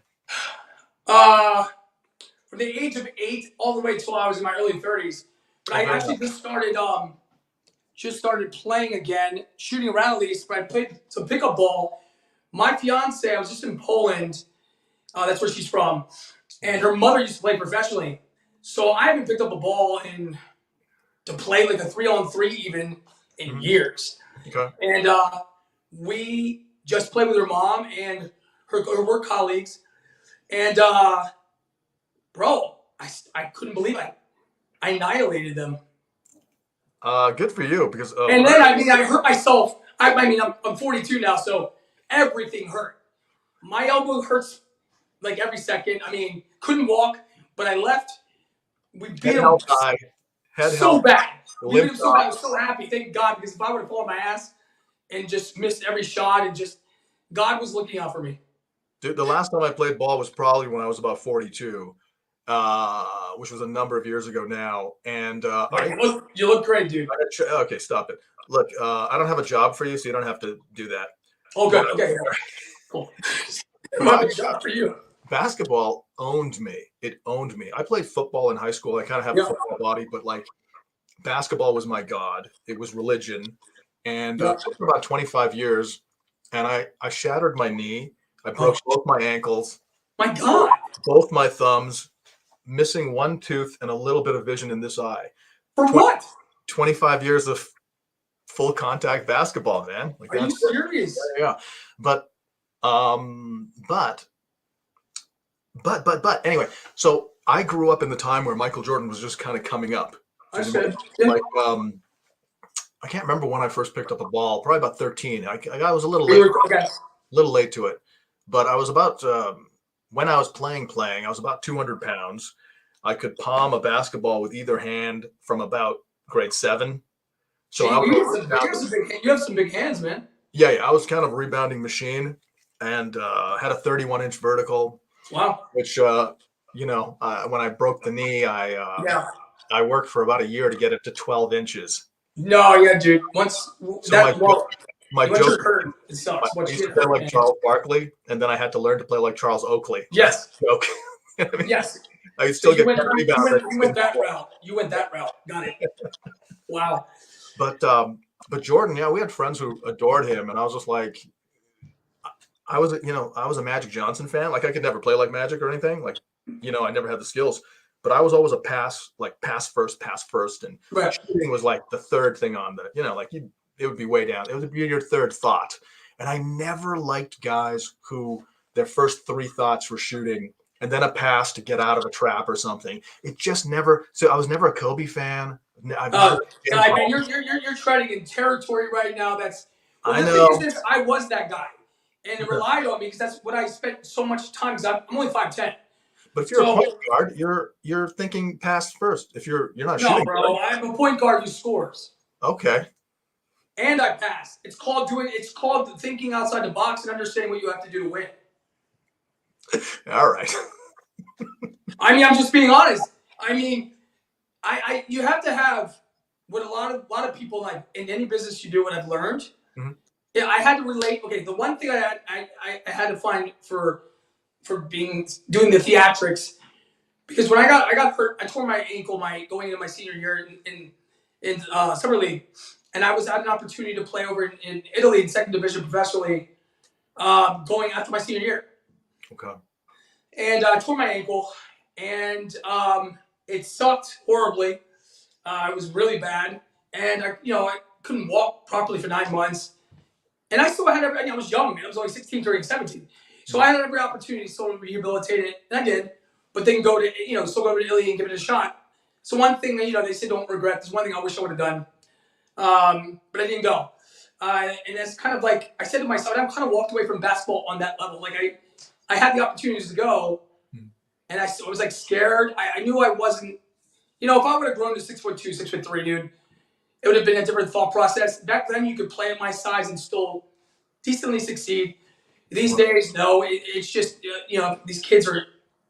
From the age of 8 all the way till I was in my early 30s. But I actually just started playing again, shooting around at least. But I played some pickup ball. My fiance, I was just in Poland. That's where she's from, and her mother used to play professionally. So I haven't picked up a ball to play like a 3-on-3 even in years. Okay. And we just played with her mom and her work colleagues. And bro, I couldn't believe I annihilated them. Good for you, because and then I hurt myself. I'm 42 now, so everything hurt. My elbow hurts like every second. Couldn't walk, but I left. We beat him so bad. We beat him so bad. I was so happy, thank God, because if I would have fallen my ass and just missed every shot, and just God was looking out for me. Dude, the last time I played ball was probably when I was about 42, which was a number of years ago now. And you look great, dude. Okay, stop it. Look, I don't have a job for you, so you don't have to do that. Oh, good. Okay. Cool. I have a job for you. Basketball owned me. It owned me. I played football in high school. I kind of have a football body, but like basketball was my god. It was religion. And for about 25 years, and I shattered my knee. I broke both my ankles. My God. Both my thumbs, missing one tooth and a little bit of vision in this eye. For what? 25 years of full contact basketball, man. Like, are you serious? Yeah. But anyway, so I grew up in the time where Michael Jordan was just kind of coming up. I said, like, I can't remember when I first picked up a ball, probably about 13. I was a little late to it, but I was about, when I was playing, I was about 200 pounds. I could palm a basketball with either hand from about grade 7. So you have some big hands, man. Yeah, I was kind of a rebounding machine, and had a 31-inch vertical. Wow. Which, when I broke the knee, I worked for about a year to get it to 12 inches. No, yeah, dude. Once my joke hurt, it sucks. I used to play like Charles Barkley, and then I had to learn to play like Charles Oakley. Yes. Joke. Yes. I still get rebounded. You went that route. Got it. Wow. But Jordan, we had friends who adored him, and I was just like, I was a Magic Johnson fan. Like, I could never play like Magic or anything. Like, I never had the skills, but I was always a pass first, and shooting was like the third thing on the, it would be way down. It would be your third thought. And I never liked guys who their first 3 thoughts were shooting and then a pass to get out of a trap or something. It just never. So I was never a Kobe fan. Man, you're treading in territory right now. I know. Thing is, I was that guy, and it relied on me because that's what I spent so much time. Because I'm only 5'10". But if you're a point guard, you're thinking pass first. If you're not shooting. No, bro. I'm a point guard who scores. Okay. And I pass. It's called thinking outside the box and understanding what you have to do to win. All right. I'm just being honest. You have to have what a lot of people, like in any business you do, what I've learned. Mm-hmm. Yeah, I had to relate. Okay, the one thing I had to find for doing the theatrics, because when I got hurt, I tore my ankle going into my senior year in summer league, and I had an opportunity to play over in Italy in second division professionally, going after my senior year. Okay. And I tore my ankle, and it sucked horribly. It was really bad, and I couldn't walk properly for 9 months. And I still had I was young, man. I was only 16, turning 17. So I had every opportunity to rehabilitate it, and I did. But then go to Italy and give it a shot. So one thing that they say don't regret. There's one thing I wish I would have done, but I didn't go. And that's kind of like I said to myself, I kind of walked away from basketball on that level. Like I had the opportunities to go, and I was like scared. I knew I wasn't. If I would have grown to 6'2", 6'3", dude, it would have been a different thought process. Back then, you could play at my size and still decently succeed. These days, no. It's just these kids are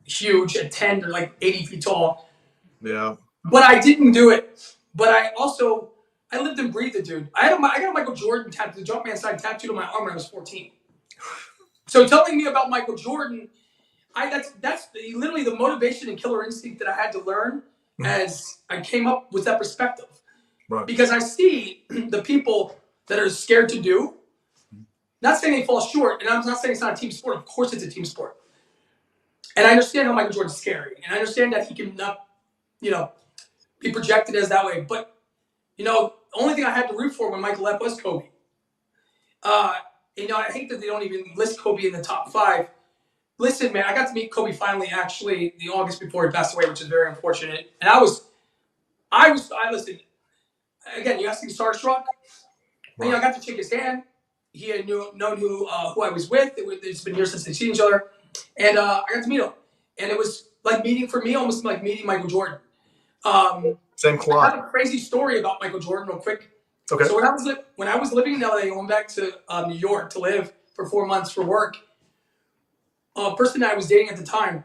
huge at 10, they're like 80 feet tall. Yeah. But I didn't do it. But I lived and breathed it, dude. I got a Michael Jordan tattoo, the Jumpman sign tattooed on my arm when I was 14. So telling me about Michael Jordan, that's literally the motivation and killer instinct that I had to learn as I came up with that perspective. Right. Because I see the people that are scared to do. Not saying they fall short, and I'm not saying it's not a team sport. Of course, it's a team sport. And I understand how Michael Jordan's scary, and I understand that he can not, be projected as that way. But the only thing I had to root for when Michael left was Kobe. I hate that they don't even list Kobe in the top 5. Listen, man, I got to meet Kobe finally, actually, the August before he passed away, which is very unfortunate. And I listened. Again, you asked me starstruck. Right. I got to shake his hand. He had known who I was with. It's been years since they've seen each other. And I got to meet him. And it was like almost like meeting Michael Jordan. Same cloth. I have a crazy story about Michael Jordan real quick. Okay. So when I was living in LA, going back to New York to live for 4 months for work, a person that I was dating at the time,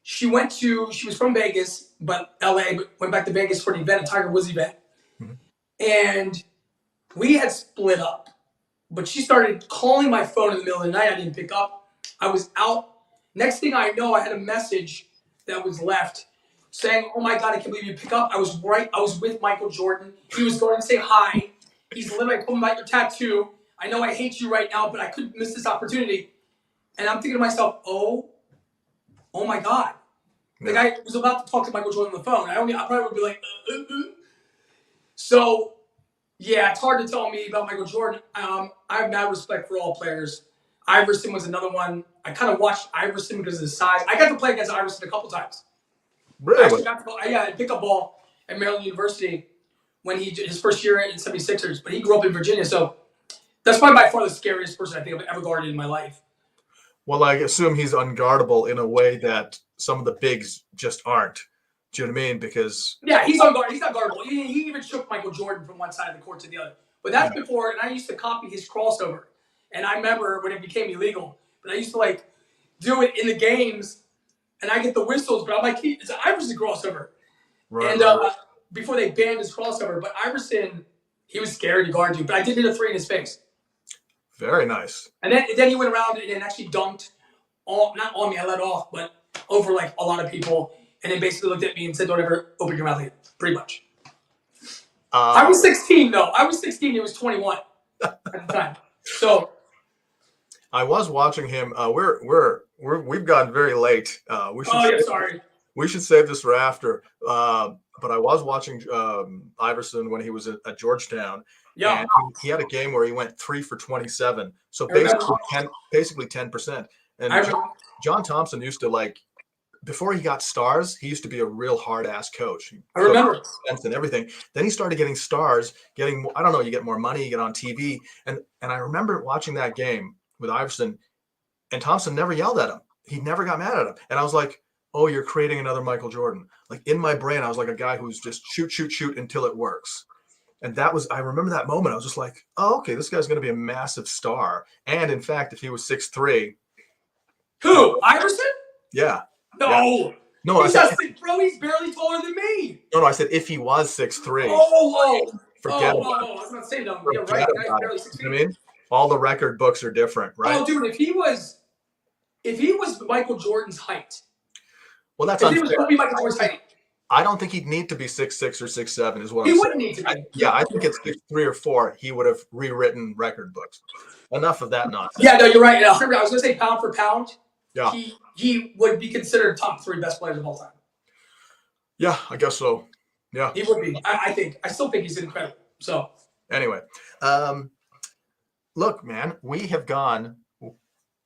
she was from Vegas, but LA, but went back to Vegas for an event, a Tiger Woods event. Mm-hmm. And we had split up. But she started calling my phone in the middle of the night. I didn't pick up. I was out. Next thing I know, I had a message that was left saying, "Oh my God, I can't believe you pick up." I was with Michael Jordan. He was going to say hi. He's literally told me about your tattoo. I know I hate you right now, but I couldn't miss this opportunity. And I'm thinking to myself, oh my God. Yeah. Like I was about to talk to Michael Jordan on the phone. I probably would be like, So, yeah, it's hard to tell me about Michael Jordan. I have mad respect for all players. Iverson was another one. I kind of watched Iverson because of his size. I got to play against Iverson a couple times. Really? I actually got to I picked up ball at Maryland University when his first year in 76ers, but he grew up in Virginia, so that's probably by far the scariest person I think I've ever guarded in my life. Well, I assume he's unguardable in a way that some of the bigs just aren't. Do you know what I mean? Because he's unguardable. He's not guardable. He even shook Michael Jordan from one side of the court to the other. But that's before, and I used to copy his crossover. And I remember when it became illegal, but I used to do it in the games, and I get the whistles, but I'm like, it's an Iverson crossover. Right, and before they banned his crossover, but Iverson, he was scared to guard you. But I did hit a 3 in his face. Very nice. And then he went around and actually dunked, not on me, I let off, but over a lot of people. And then basically looked at me and said, "Don't ever open your mouth again." Pretty much. I was 16, though. I was 16. He was 21 at the time. So I was watching him. We've gotten very late. Sorry. We should save this for after. But I was watching Iverson when he was at Georgetown. Yeah. And he had a game where he went 3 for 27. So basically 10%. And John Thompson used to before he got stars, he used to be a real hard ass coach. I remember. And everything. Then he started getting stars, I don't know, you get more money, you get on TV. And I remember watching that game with Iverson, and Thompson never yelled at him. He never got mad at him. And I was like, oh, you're creating another Michael Jordan. In my brain, I was like a guy who's just shoot until it works. And I remember that moment. I was just like, oh, okay, this guy's going to be a massive star. And in fact, if he was 6'3". Who? Iverson? Yeah. No. Yeah. No, he's he's barely taller than me. No, I said if he was 6'3". Forget about it. I was not saying that. Yeah, right. The guy's barely 6 feet. You know what I mean? All the record books are different, right? Oh, dude, if he was Michael Jordan's height. Well, that's unfair. If he was Michael Jordan's height. I don't think he'd need to be 6'6" or 6'7" is what he I'm saying. He wouldn't need to be. I think it's 6'3" or 4. He would have rewritten record books. Enough of that nonsense. Yeah, no, you're right. I was going to say pound for pound. Yeah. He would be considered top 3 best players of all time. Yeah, I guess so. Yeah. He would be. I still think he's incredible. So anyway, look, man, we have gone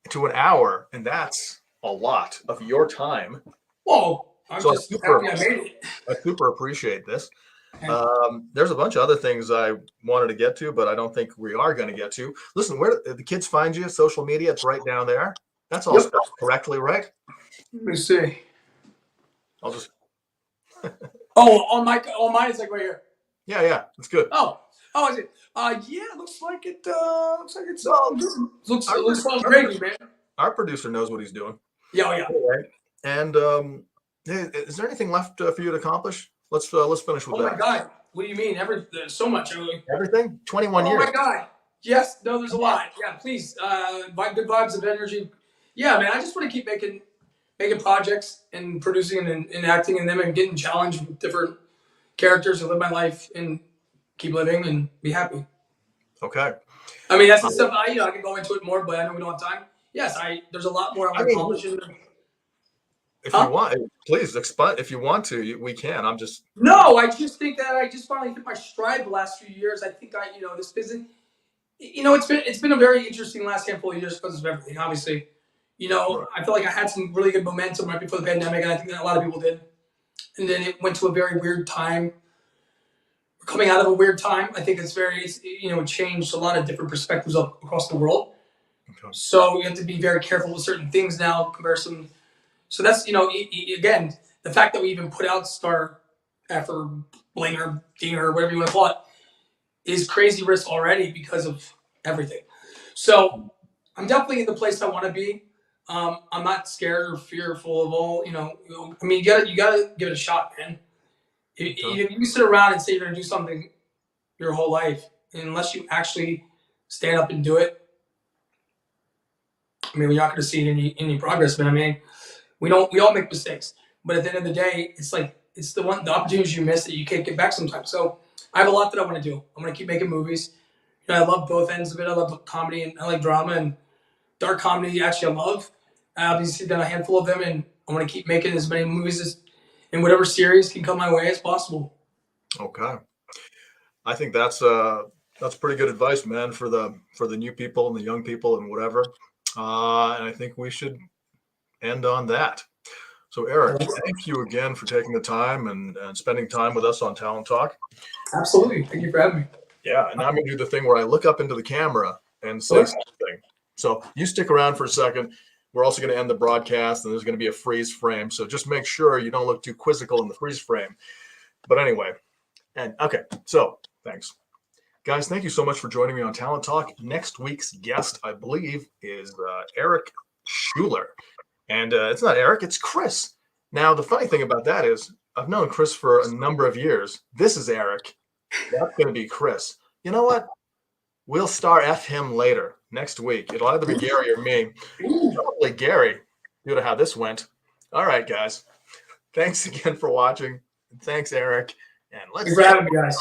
to an hour, and that's a lot of your time. Whoa. I'm just happy I made it. I super appreciate this. There's a bunch of other things I wanted to get to, but I don't think we are going to get to. Listen, where the kids find you, social media, it's right down there. That's all spelled correctly, right? Let me see. I'll just. on mine, it's right here. Yeah, it's good. Oh, is it? Yeah, it looks like it. Looks like it's Our- looks our- gravy, man. Our producer knows what he's doing. Yeah, yeah. Anyway, and hey, is there anything left for you to accomplish? Let's finish with Oh that. my God, what do you mean? There's so much. Everything? 21 years. Oh my God. Yes, no, there's a lot. Yeah, please. Good vibes of energy. Yeah, man. I just want to keep making projects and producing and acting in them and getting challenged with different characters and live my life and keep living and be happy. Okay. I mean, that's the stuff I can go into it more, but I know we don't have time. Yes, there's a lot more I want to accomplish. If you want, please expand. If you want to, we can. I'm just. No, I just think that I just finally hit my stride the last few years. I think this business, it's been a very interesting last handful of years because of everything. Obviously, I feel like I had some really good momentum right before the pandemic, and I think that a lot of people did. And then it went to a very weird time. We're coming out of a weird time. I think it changed a lot of different perspectives across the world. Okay. So you have to be very careful with certain things now. Comparison. So that's again, the fact that we even put out Star, Effer, Blinger, Dinger, whatever you want to call it, is crazy risk already because of everything. So I'm definitely in the place I want to be. I'm not scared or fearful of all. I mean, you gotta give it a shot, man. You sit around and say you're gonna do something your whole life, and unless you actually stand up and do it, I mean, we're not gonna see any progress, man. I mean, we all make mistakes, but at the end of the day, it's like the opportunities you miss that you can't get back sometimes. So I have a lot that I want to do. I'm gonna keep making movies. I love both ends of it. I love comedy and I like drama and dark comedy. Actually, I love. I obviously done a handful of them, and I want to keep making as many movies as in whatever series can come my way as possible. Okay, I think that's pretty good advice, man, for the new people and the young people and whatever. And I think we should end on that. So, Erik, thank you again for taking the time and spending time with us on Talent Talk. Absolutely, thank you for having me. Yeah, and I'm gonna do the thing where I look up into the camera and say something. So you stick around for a second. We're also going to end the broadcast, and there's going to be a freeze frame. So just make sure you don't look too quizzical in the freeze frame. But anyway, and okay, so thanks. Guys, thank you so much for joining me on Talent Talk. Next week's guest, I believe, is Erik Schuler. And it's not Erik, it's Chris. Now, the funny thing about that is I've known Chris for a number of years. This is Erik. That's going to be Chris. You know what? We'll star F him later next week. It'll either be Gary or me. Probably Gary, due to how this went. All right, guys. Thanks again for watching. Thanks, Erik. And let's. Thanks for having me, guys.